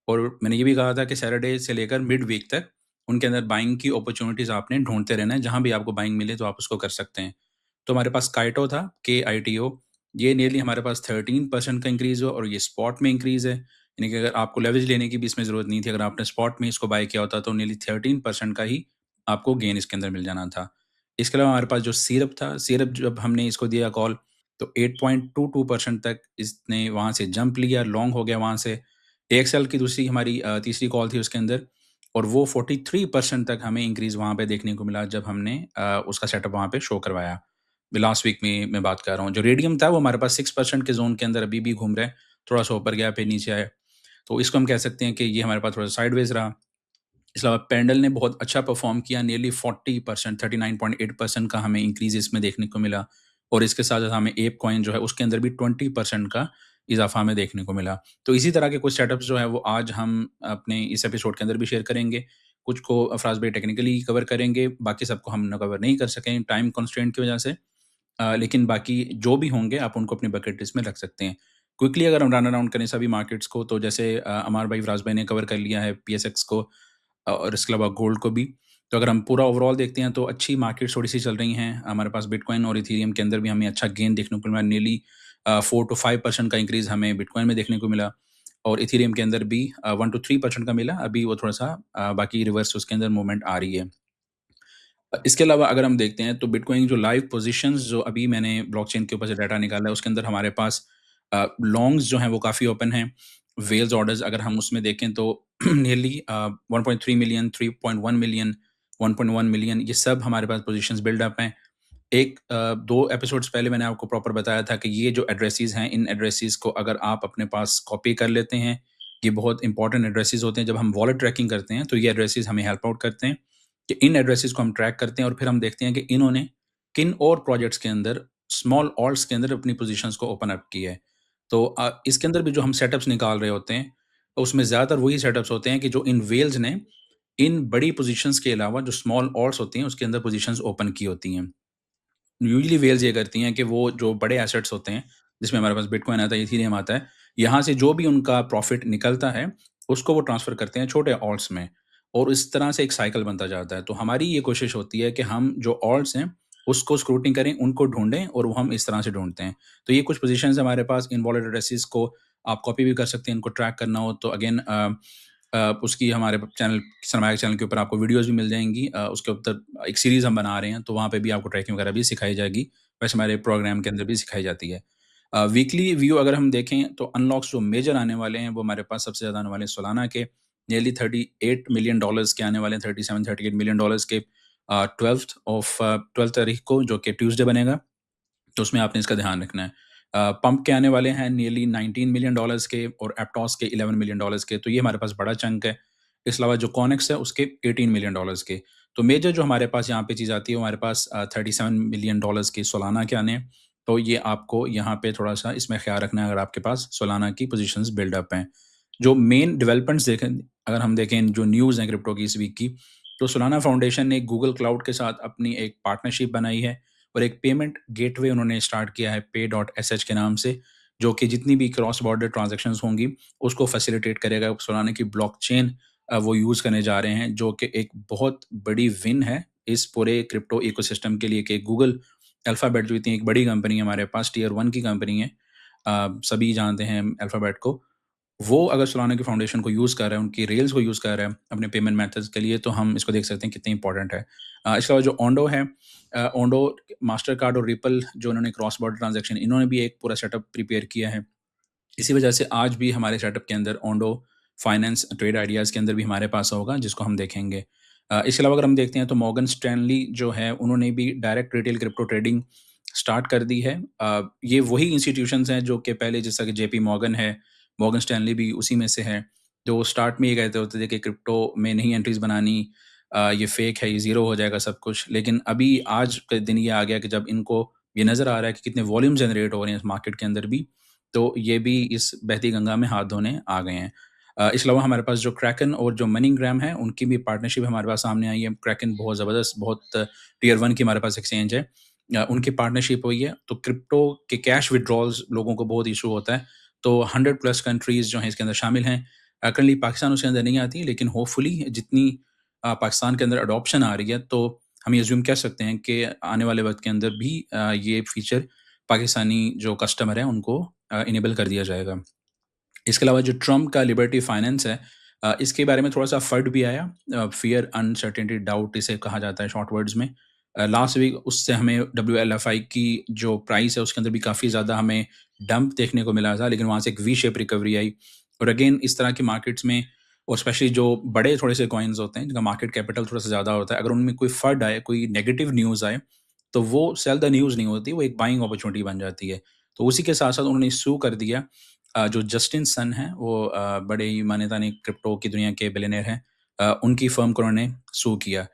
और मैंने ये भी कहा था कि सैटरडे से लेकर मिड वीक तक उनके अंदर बाइंग की अपॉर्चुनिटीज़ आपने ढूँढते रहना है, जहाँ भी आपको बाइंग मिले तो आप उसको कर सकते हैं। तो हमारे पास काइटो था, KITO, ये नियरली हमारे पास 13% का इंक्रीज़ हुआ, और ये स्पॉट में इंक्रीज़ है। यानी कि अगर आपको लेवरेज लेने की भी इसमें ज़रूरत नहीं थी, अगर आपने स्पॉट में इसको बाय किया होता तो नियरली 13% का ही आपको गेन इसके अंदर मिल जाना था। इसके अलावा हमारे पास जो सिरप था, सिरप जब हमने इसको दिया कॉल तो 8.22% तक इसने वहाँ से जंप लिया, लॉन्ग हो गया वहाँ से। AXL की दूसरी हमारी तीसरी कॉल थी उसके अंदर, और वो 43% तक हमें इंक्रीज़ वहाँ पे देखने को मिला जब हमने उसका सेटअप वहाँ पे शो करवाया। लास्ट वीक में मैं बात कर रहा हूँ। जो रेडियम था वो हमारे पास 6% के ज़ोन के अंदर अभी भी घूम रहा है, थोड़ा-सा ऊपर गया फिर नीचे आया। तो इसको हम कह सकते हैं कि ये हमारे पास थोड़ा-सा साइडवेज़ रहा। इसके अलावा पेंडल ने बहुत अच्छा परफ़ॉर्म किया, नियरली 40%, 39.8% का हमें इंक्रीज़ इसमें देखने को मिला, और इसके साथ-साथ हमें एप कॉइन जो है उसके अंदर भी 20% का इज़ाफ़ा हमें देखने को मिला। तो इसी तरह के कुछ सेटअप्स जो है वो आज हम अपने इस एपिसोड के अंदर भी शेयर करेंगे। कुछ को अफराज़ भाई टेक्निकली कवर करेंगे, बाकी सबको हम कवर नहीं कर सकें टाइम कंस्ट्रेंट की वजह से। लेकिन बाकी जो भी होंगे आप उनको अपनी बकेट लिस्ट में रख सकते हैं। क्विकली अगर हम रन अराउंड करें सभी मार्केट्स को, तो जैसे अमार भाई, फराज भाई ने कवर कर लिया है PSX को, और इसके अलावा गोल्ड को भी। तो अगर हम पूरा ओवरऑल देखते हैं तो अच्छी मार्केट्स थोड़ी-सी चल रही हैं। हमारे पास बिटकॉइन और इथेरियम के अंदर भी हमें अच्छा गेन देखने को मिला, नियरली 4 टू 5% का इंक्रीज़ हमें बिटकॉइन में देखने को मिला, और इथेरियम के अंदर भी 1 टू 3% का मिला। अभी वो थोड़ा-सा बाकी रिवर्स उसके अंदर मूवमेंट आ रही है। इसके अलावा अगर हम देखते हैं तो बिटकॉइन जो लाइव पोजीशंस जो अभी मैंने ब्लॉकचेन के ऊपर से डाटा निकाला है उसके अंदर हमारे पास लॉन्ग्स जो हैं वो काफ़ी ओपन हैं। वेल्स ऑर्डर्स अगर हम उसमें देखें तो नियरली 1.3 मिलियन, 3.1 मिलियन, 1.1 मिलियन, ये सब हमारे पास पोजीशंस बिल्ड अप हैं। एक 2 एपिसोड्स पहले मैंने आपको प्रॉपर बताया था कि ये जो एड्रेसेस हैं, इन एड्रेसेस को अगर आप अपने पास कॉपी कर लेते हैं, ये बहुत इंपॉर्टेंट एड्रेसेस होते हैं। जब हम वॉलेट ट्रैकिंग करते हैं तो ये एड्रेसेस हमें हेल्प आउट करते हैं कि इन एड्रेसेस को हम ट्रैक करते हैं, और फिर हम देखते हैं कि इन्होंने किन और प्रोजेक्ट्स के अंदर, स्मॉल ऑल्ट्स के अंदर अपनी पोजीशंस को ओपन अप की है। तो इसके अंदर भी जो हम सेटअप्स निकाल रहे होते हैं, तो उसमें ज़्यादातर वही सेटअप्स होते हैं कि जो इन वेल्स ने इन बड़ी पोजीशंस के अलावा जो स्मॉल ऑल्ट्स होती हैं उसके अंदर पोजीशंस ओपन की होती हैं। यूजुअली वेल्स ये करती हैं कि वो जो बड़े एसेट्स होते हैं, जिसमें हमारे पास बिटकॉइन आता है, इथेरियम आता है, यहाँ से जो भी उनका प्रॉफिट निकलता है, उसको वो ट्रांसफ़र करते हैं छोटे ऑल्ट्स में, और इस तरह से एक साइकिल बनता जाता है। तो हमारी ये कोशिश होती है कि हम जो ऑल्ट्स हैं, उसको स्क्रूटनी करें, उनको ढूँढें और वो हम इस तरह से ढूँढते हैं। तो ये कुछ पोज़ीशंस हमारे पास इन वॉलेट एड्रेसेस को आप कॉपी भी कर सकते हैं, इनको ट्रैक करना हो तो अगेन उसकी हमारे चैनल सरमाया चैनल के ऊपर आपको वीडियोज़ भी मिल जाएँगी। उसके ऊपर एक सीरीज़ हम बना रहे हैं, तो वहाँ पे भी आपको ट्रैकिंग वगैरह भी सिखाई जाएगी। वैसे हमारे प्रोग्राम के अंदर भी सिखाई जाती है। वीकली व्यू अगर हम देखें तो अनलॉक्स जो मेजर आने वाले हैं, वो हमारे पास सबसे ज़्यादा आने वाले हैं सोलाना के, नियरली $38 मिलियन के आने वाले हैं, 37-38 मिलियन डॉलर्स के 12 तारीख को, जो कि ट्यूसडे बनेगा, तो उसमें आपने इसका ध्यान रखना है। पंप के आने वाले हैं नियरली $19 मिलियन के और एप्टॉस के $11 मिलियन के, तो ये हमारे पास बड़ा चंक है। इसके अलावा जो कॉनेक्स है उसके $18 मिलियन के। तो मेजर जो हमारे पास यहाँ पे चीज़ आती है, वो हमारे पास $37 मिलियन के सोलाना के आने हैं। तो ये आपको यहाँ पे थोड़ा-सा इसमें ख़्याल रखना है अगर आपके पास सोलाना की पोज़ीशंस बिल्ड अप हैं। जो मेन डेवलपमेंट्स देखें, अगर हम देखें जो न्यूज़ हैं क्रिप्टो की इस वीक की, तो सोलाना फाउंडेशन ने गूगल क्लाउड के साथ अपनी एक पार्टनरशिप बनाई है और एक पेमेंट गेटवे उन्होंने स्टार्ट किया है पे.sh के नाम से, जो कि जितनी भी क्रॉस बॉर्डर ट्रांज़ैक्शंस होंगी, उसको फैसिलिटेट करेगा। सोलाना की ब्लॉकचेन वो यूज़ करने जा रहे हैं, जो कि एक बहुत बड़ी विन है इस पूरे क्रिप्टो इकोसिस्टम के लिए कि गूगल, अल्फ़ाबेट जो इतनी एक बड़ी कंपनी है हमारे पास, टियर 1 की कंपनी है, सभी जानते हैं अल्फ़ाबेट को। वो अगर सोलाना की फाउंडेशन को यूज़ कर रहा है, उनकी रेल्स को यूज़ कर रहा है अपने पेमेंट मेथड्स के लिए, तो हम इसको देख सकते हैं कितनी इंपॉर्टेंट है। इसके अलावा जो ओंडो है, ओंडो, मास्टर कार्ड और रिपल जो उन्होंने क्रॉस बॉर्डर ट्रांज़ैक्शन, इन्होंने भी एक पूरा सेटअप प्रिपेयर किया है। इसी वजह से आज भी हमारे सेटअप के अंदर ओंडो फाइनेंस ट्रेड आइडियाज़ के अंदर भी हमारे पास होगा, जिसको हम देखेंगे। इसके अलावा अगर हम देखते हैं तो मॉर्गन स्टैनली जो है, उन्होंने भी direct retail crypto trading start कर दी है। ये वही इंस्टीट्यूशंस हैं जो कि पहले, जैसा कि जेपी मॉर्गन है, मॉर्गन स्टैनली भी उसी में से है, जो स्टार्ट में ये कहते होते थे कि क्रिप्टो में नहीं एंट्रीज़ बनानी, ये फेक है, ये ज़ीरो हो जाएगा सब कुछ। लेकिन अभी आज के दिन ये आ गया कि जब इनको ये नज़र आ रहा है कि कितने वॉल्यूम जनरेट हो रहे हैं इस मार्केट के अंदर भी, तो ये भी इस बहती गंगा में हाथ धोने आ गए हैं। इसके अलावा हमारे पास जो क्रैकन और जो मनीग्राम है, उनकी भी पार्टनरशिप हमारे पास सामने आई है। क्रैकन बहुत ज़बरदस्त, बहुत टियर 1 की हमारे पास एक्सचेंज है। उनकी पार्टनरशिप हुई है, तो क्रिप्टो के कैश विथड्रॉल्स लोगों को बहुत इशू होता है, तो 100 प्लस कंट्रीज़ जो हैं इसके अंदर शामिल हैं। करंटली पाकिस्तान उसके अंदर नहीं आती, लेकिन होपफुली जितनी पाकिस्तान के अंदर अडॉप्शन आ रही है, तो हम ये अज़्यूम कह सकते हैं कि आने वाले वक़्त के अंदर भी ये फीचर पाकिस्तानी जो कस्टमर हैं उनको इनेबल कर दिया जाएगा। इसके अलावा जो ट्रम्प का लिबर्टी फाइनेंस है, इसके बारे में थोड़ा-सा फर्ड भी आया, फ़ियर, अनसर्टेनिटी, डाउट इसे कहा जाता है शॉर्ट वर्ड्स में। लास्ट वीक उससे हमें WLFI की जो प्राइस है उसके अंदर भी काफ़ी ज़्यादा हमें डंप देखने को मिला था, लेकिन वहाँ से एक वी शेप रिकवरी आई। और अगेन इस तरह की मार्केट्स में, और स्पेशली जो बड़े थोड़े से कॉइन्स होते हैं, जिनका मार्केट कैपिटल थोड़ा-सा ज़्यादा होता है, अगर उनमें कोई फर्ड आए, कोई नेगेटिव न्यूज़ आए, तो वो सेल द न्यूज़ नहीं होती, वो एक बाइंग अपॉर्चुनिटी बन जाती है। तो उसी के साथ-साथ उन्होंने सू कर दिया। जो जस्टिन सन हैं, वो बड़े ही मान्यता क्रिप्टो की दुनिया के बिलियनेयर हैं, उनकी फर्म को उन्होंने सू किया।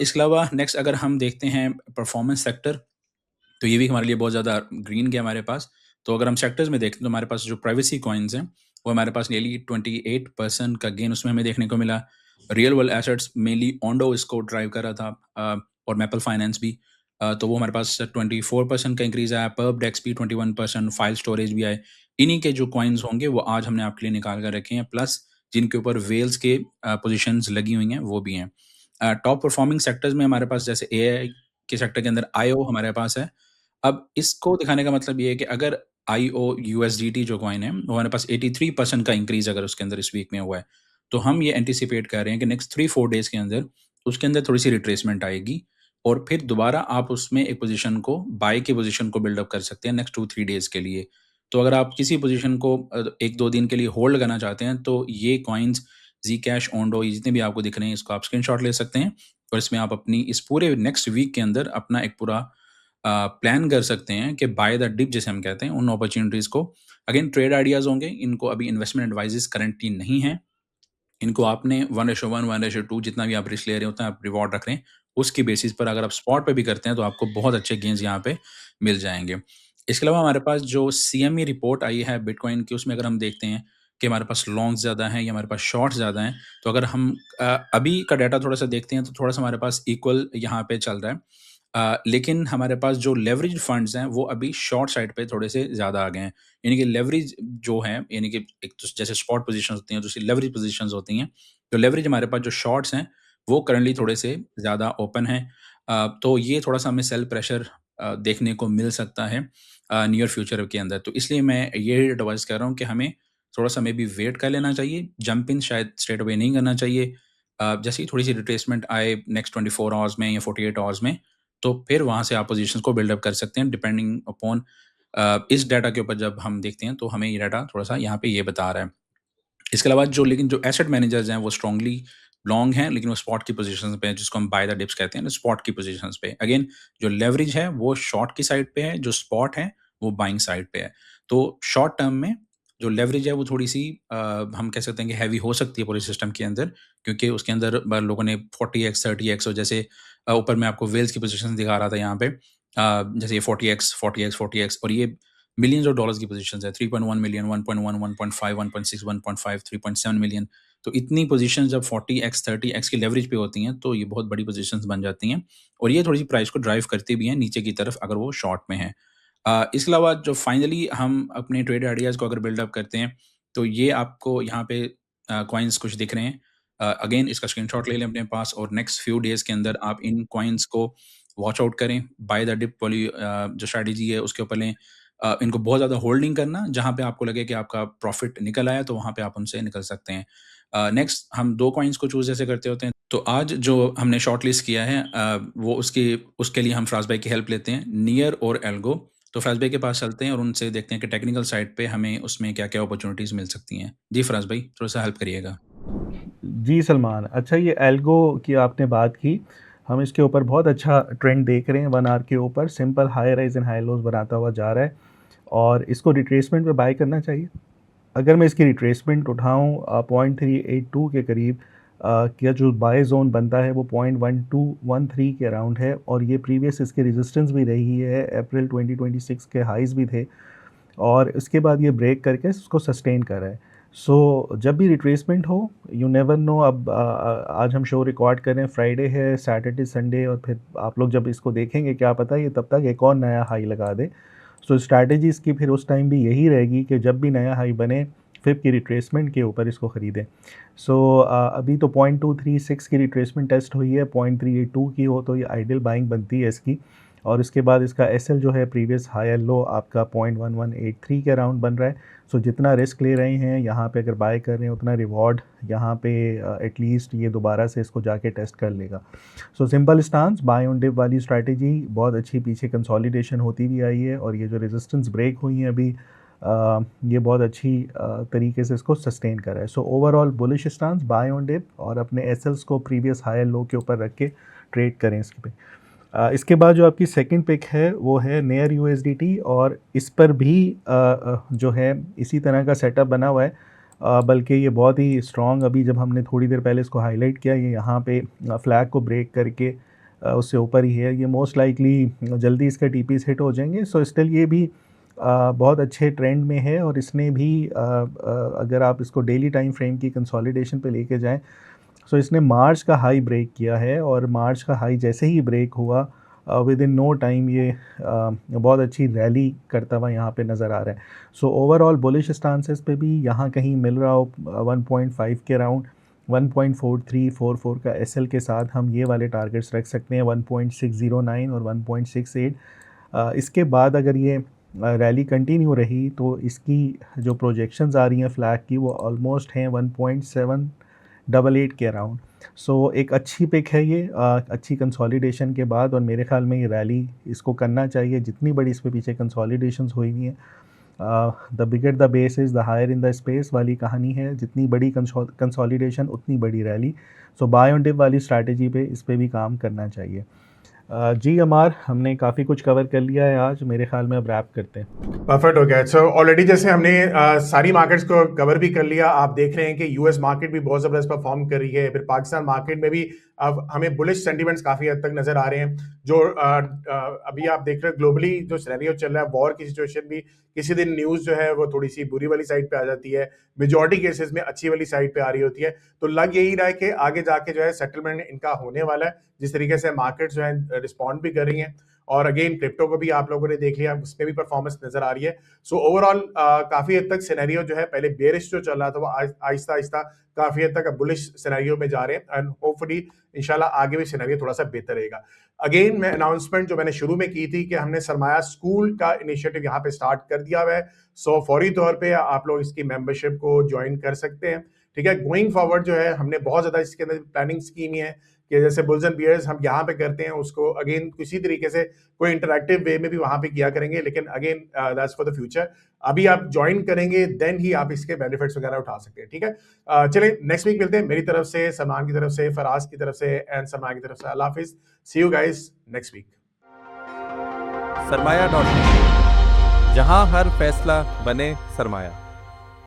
इसके अलावा नेक्स्ट अगर हम देखते हैं परफॉर्मेंस सेक्टर, तो ये भी हमारे लिए बहुत ज़्यादा ग्रीन गया हमारे पास। तो अगर हम सेक्टर्स में देखें तो हमारे पास जो प्राइवेसी कॉइन्स हैं, वो हमारे पास नियरली 28% का गेन उसमें हमें देखने को मिला। Real world assets mainly Ondo इसको ड्राइव कर रहा था, और मैपल फाइनेंस भी। तो वो हमारे पास 24% का इंक्रीज़ आया, पर्पडेक्स भी 21%, फाइल स्टोरेज भी आए। इन्हीं के जो कॉइन्स होंगे वो आज हमने आपके लिए निकाल कर रखे हैं, प्लस जिनके ऊपर वेल्स के पोजीशंस लगी हुई हैं वो भी हैं। टॉप परफॉर्मिंग सेक्टर्स में हमारे पास जैसे एआई के सेक्टर के अंदर आईओ हमारे पास है। अब इसको दिखाने का मतलब ये है कि अगर आईओ यूएसडीटी जो कॉइन है, वो हमारे पास 83% का इंक्रीज़ अगर उसके अंदर इस वीक में हुआ है, तो हम ये एंटिसिपेट कर रहे हैं कि नेक्स्ट 3-4 डेज़ के अंदर उसके अंदर थोड़ी-सी रिट्रेसमेंट आएगी और फिर दोबारा आप उसमें एक पोज़ीशन को, बाय की पोज़ीशन को बिल्ड अप कर सकते हैं नेक्स्ट 2-3 डेज़ के लिए। तो अगर आप किसी पोज़ीशन को 1-2 दिन के लिए होल्ड करना चाहते हैं, तो ये कॉइन्स ज़ीकैश, ओंडो, ये जितने भी आपको दिख रहे हैं, इसको आप स्क्रीनशॉट ले सकते हैं और इसमें आप अपनी इस पूरे नेक्स्ट वीक के अंदर अपना एक पूरा प्लान कर सकते हैं कि बाय द डिप जिसे हम कहते हैं, उन अपॉर्च्युनिटीज़ को। अगेन ट्रेड आइडियाज़ होंगे, इनको अभी इन्वेस्टमेंट एडवाइसेस करंटली नहीं हैं। इनको आपने 1:1, 1:2 जितना भी आप रिस्क ले रहे होते हैं, आप रिवॉर्ड रख रहे हैं, उसकी बेसिस पर अगर आप स्पॉट पे भी करते हैं, तो आपको बहुत अच्छे गेन्स यहाँ पे मिल जाएँगे। इसके अलावा हमारे पास जो सीएमई रिपोर्ट आई है बिटकॉइन की, उसमें अगर हम देखते हैं कि हमारे पास लॉन्ग्स ज़्यादा हैं या हमारे पास शॉर्ट्स ज़्यादा हैं, तो अगर हम अभी का डाटा थोड़ा-सा देखते हैं, तो थोड़ा-सा हमारे पास इक्वल यहाँ पे चल रहा है। लेकिन हमारे पास जो लेवरेज फंड्स हैं, वो अभी शॉर्ट साइड पे थोड़े से ज़्यादा आ गए हैं। यानी कि लेवरेज जो है, यानी कि एक तो जैसे स्पॉट पोज़ीशंस होती हैं, दूसरी लेवरेज पोज़ीशंस होती हैं। तो लेवरेज हमारे पास जो शॉर्ट्स हैं, वो करंटली थोड़े से ज़्यादा ओपन हैं। तो ये थोड़ा-सा हमें सेल प्रेशर देखने को मिल सकता है नियर फ्यूचर के अंदर। तो इसलिए मैं ये एडवाइस कर रहा हूँ कि हमें थोड़ा-सा मे बी वेट कर लेना चाहिए, जंप इन शायद स्ट्रेट अवे नहीं करना चाहिए। जैसे ही थोड़ी-सी रिट्रेसमेंट आए नेक्स्ट 24 आवर्स में या 48 आवर्स में, तो फिर वहाँ से आप पोज़ीशंस को बिल्ड अप कर सकते हैं डिपेंडिंग अपॉन इस डाटा के ऊपर जब हम देखते हैं, तो हमें ये डाटा थोड़ा-सा यहाँ पे ये बता रहा है। इसके अलावा जो एसेट मैनेजर्स हैं वो स्ट्रांगली लॉन्ग हैं, लेकिन वो स्पॉट की पोजीशंस पे हैं, जिसको हम बाय द डिप्स कहते हैं ना, स्पॉट की पोजीशंस पे। अगेन जो लेवरेज है वो शॉर्ट की साइड पे है, जो स्पॉट है वो बाइंग साइड पे है। तो शॉर्ट टर्म में जो लेवरेज है वो थोड़ी-सी हम कह सकते हैं कि हैवी हो सकती है पूरे सिस्टम के अंदर, क्योंकि उसके अंदर लोगों ने 40x 30x और जैसे ऊपर मैं आपको वेल्स की पोजीशंस दिखा रहा था यहाँ पे, जैसे ये 40x 40x 40x और ये मिलियंस ऑफ डॉलर्स की पोजीशंस है, 3.1 मिलियन, 1.1, 1.5, 1.6, 1.5, 3.7 मिलियन। तो इतनी पोजीशंस जब 40x 30x की लेवरेज पे होती हैं, तो ये बहुत बड़ी पोजीशंस बन जाती हैं और ये थोड़ी-सी प्राइस को ड्राइव करती भी हैं नीचे की तरफ अगर वो शॉर्ट में है। इसके अलावा जो फाइनली हम अपने ट्रेड आइडियाज़ को अगर बिल्ड अप करते हैं, तो ये आपको यहाँ पे कॉइन्स कुछ दिख रहे हैं। अगेन इसका स्क्रीनशॉट ले लें अपने पास और नेक्स्ट फ्यू डेज़ के अंदर आप इन कॉइन्स को वॉच आउट करें। बाय द डिप वाली जो स्ट्रैटेजी है उसके ऊपर लें। इनको बहुत ज़्यादा होल्डिंग करना, जहाँ पे आपको लगे कि आपका प्रॉफ़िट निकल आया, तो वहाँ पे आप उनसे निकल सकते हैं। नेक्स्ट हम 2 कॉइन्स को चूज़ ऐसे करते होते हैं। तो आज जो हमने शॉर्ट लिस्ट किया है वो उसके लिए हम फ़राज़ भाई की हेल्प लेते हैं, नियर और एल्गो। तो फ़राज़ भाई के पास चलते हैं और उनसे देखते हैं कि टेक्निकल साइड पे हमें उसमें क्या-क्या अपॉर्च्युनिटीज़ मिल सकती हैं। जी फ़राज़ भाई, थोड़ा-सा हेल्प करिएगा। जी सलमान, अच्छा ये एल्गो की आपने बात की, हम इसके ऊपर बहुत अच्छा ट्रेंड देख रहे हैं 1 आवर के ऊपर, simple high rise and high lows बनाता हुआ जा रहा है और इसको रिट्रेसमेंट पे बाय करना चाहिए। अगर मैं इसकी रिट्रेसमेंट उठाऊँ 0.382 के करीब, क्या जो बाय ज़ोन बनता है वो 0.1213 के अराउंड है और ये प्रीवियस इसकी रेजिस्टेंस भी रही है, अप्रैल 2026 के हाईज़ भी थे और इसके बाद ये ब्रेक करके इसको सस्टेन कर रहा है। सो जब भी रिट्रेसमेंट हो, यू नेवर नो। अब आज हम शो रिकॉर्ड कर रहे हैं, फ्राइडे है, सैटरडे संडे और फिर आप लोग जब इसको देखेंगे क्या पता ये तब तक एक और नया हाई लगा दे। सो स्ट्रैटेजी इसकी फिर उस टाइम भी यही रहेगी कि जब भी नया हाई बने फिर की रिट्रेसमेंट के ऊपर इसको ख़रीदें। सो अभी तो 0.236 की रिट्रेसमेंट टेस्ट हुई है, 0.382 की हो तो ये आइडियल बाइंग बनती है इसकी और इसके बाद इसका एसएल जो है प्रीवियस हाई एंड लो आपका 0.1183 के अराउंड बन रहा है। सो जितना रिस्क ले रहे हैं यहाँ पे अगर बाय कर रहे हैं उतना रिवॉर्ड यहाँ पे एटलीस्ट ये दोबारा से इसको जाके टेस्ट कर लेगा। So simple stance buy on dip वाली स्ट्रैटेजी बहुत अच्छी, पीछे कंसोलिडेशन होती भी आई है और ये जो रेजिस्टेंस ब्रेक हुई हैं अभी ये बहुत अच्छी तरीके से इसको सस्टेन कर रहा है। So overall bullish stance buy on dip और अपने एसएल्स को प्रीवियस हाई एंड लो के ऊपर रख के ट्रेड करें इसके पे। इसके बाद जो आपकी सेकंड पिक है वो है नेयर यूएसडीटी और इस पर भी जो है इसी तरह का सेटअप बना हुआ है, बल्कि ये बहुत ही स्ट्रॉन्ग, अभी जब हमने थोड़ी देर पहले इसको हाईलाइट किया ये यहाँ पे फ्लैग को ब्रेक करके उससे ऊपर ही है। ये मोस्ट लाइकली जल्दी इसके टीपीस हिट हो जाएंगे। सो स्टिल ये भी बहुत अच्छे ट्रेंड में है और इसने भी अगर आप इसको डेली टाइम फ्रेम की कंसोलिडेशन पे लेके जाएं, सो इसने मार्च का हाई ब्रेक किया है और मार्च का हाई जैसे ही ब्रेक हुआ विद इन नो टाइम ये बहुत अच्छी रैली करता हुआ यहाँ पे नज़र आ रहा है। सो ओवरऑल बुलिश स्टांसेस पे भी यहाँ कहीं मिल रहा हो 1.5 के अराउंड 1.4344 का एसएल के साथ हम ये वाले टारगेट्स रख सकते हैं, 1.609 और 1.68। इसके बाद अगर ये रैली कंटिन्यू रही तो इसकी जो प्रोजेक्शंस आ रही हैं फ्लैग की वो ऑलमोस्ट हैं 1.788 के अराउंड। सो एक अच्छी पिक है ये अच्छी कंसोलिडेशन के बाद और मेरे ख्याल में ये रैली इसको करना चाहिए। जितनी बड़ी इस पे पीछे कंसोलिडेशंस हुई हुई हैं, the bigger the base is the higher in the space वाली कहानी है, जितनी बड़ी कंसोलिडेशन उतनी बड़ी rally. So buy on dip वाली स्ट्रैटेजी पे इस पे भी काम करना चाहिए। जी अमार, हमने काफ़ी कुछ कवर कर लिया है आज, मेरे ख्याल में अब रैप करते हैं। परफेक्ट हो गया। सो ऑलरेडी जैसे हमने सारी मार्केट्स को कवर भी कर लिया, आप देख रहे हैं कि यूएस मार्केट भी बहुत ज़बरदस्त परफॉर्म कर रही है, फिर पाकिस्तान मार्केट में भी अब हमें बुलिश सेंटिमेंट्स काफ़ी हद तक नज़र आ रहे हैं। जो अभी आप देख रहे हैं ग्लोबली जो सिनेरियो चल रहा है, वॉर की सिचुएशन भी किसी दिन न्यूज़ जो है वो थोड़ी सी बुरी वाली साइड पे आ जाती है, मेजॉरिटी केसेस में अच्छी वाली साइड पे आ रही होती है। तो लग यही रहा है कि आगे जाके जो है सेटलमेंट इनका होने वाला है, जिस तरीके से मार्केट जो है रिस्पॉन्ड भी कर रही हैं और अगेन क्रिप्टो को भी आप लोगों ने देख लिया, उसमें भी परफॉर्मेंस नजर आ रही है। सो ओवरऑल काफी हद तक सिनेरियो जो है, पहले बेरिश जो चल रहा था वो आहिस्ता आहिस्ता काफी हद तक बुलिश सिनेरियो में जा रहे हैं एंड होपफुली इंशाल्लाह आगे भी सिनेरियो थोड़ा सा बेहतर रहेगा। अगेन मैं अनाउंसमेंट जो मैंने शुरू में की थी कि हमने सरमाया स्कूल का इनिशिएटिव यहाँ पे स्टार्ट कर दिया हुआ है। सो फौरी तौर पे आप लोग इसकी मेंबरशिप को ज्वाइन कर सकते हैं, ठीक है। गोइंग फॉरवर्ड जो है हमने बहुत ज्यादा इसके अंदर प्लानिंग स्कीम है कि जैसे बुल्स एंड बियर्स हम यहाँ पे करते हैं उसको अगेन किसी तरीके से कोई इंटरैक्टिव वे में भी वहां पे किया करेंगे, लेकिन again that's for the future. अभी आप ज्वाइन करेंगे देन ही आप इसके बेनिफिट्स वगैरह उठा सकते हैं, ठीक है। चलिए नेक्स्ट वीक मिलते हैं। मेरी तरफ से, सलमान की तरफ से, फराज की तरफ से एंड सलमा की तरफ से अल्लाह हाफिज। सी यू गाइस नेक्स्ट वीक। सरमाया.com, जहां हर फैसला बने सरमाया।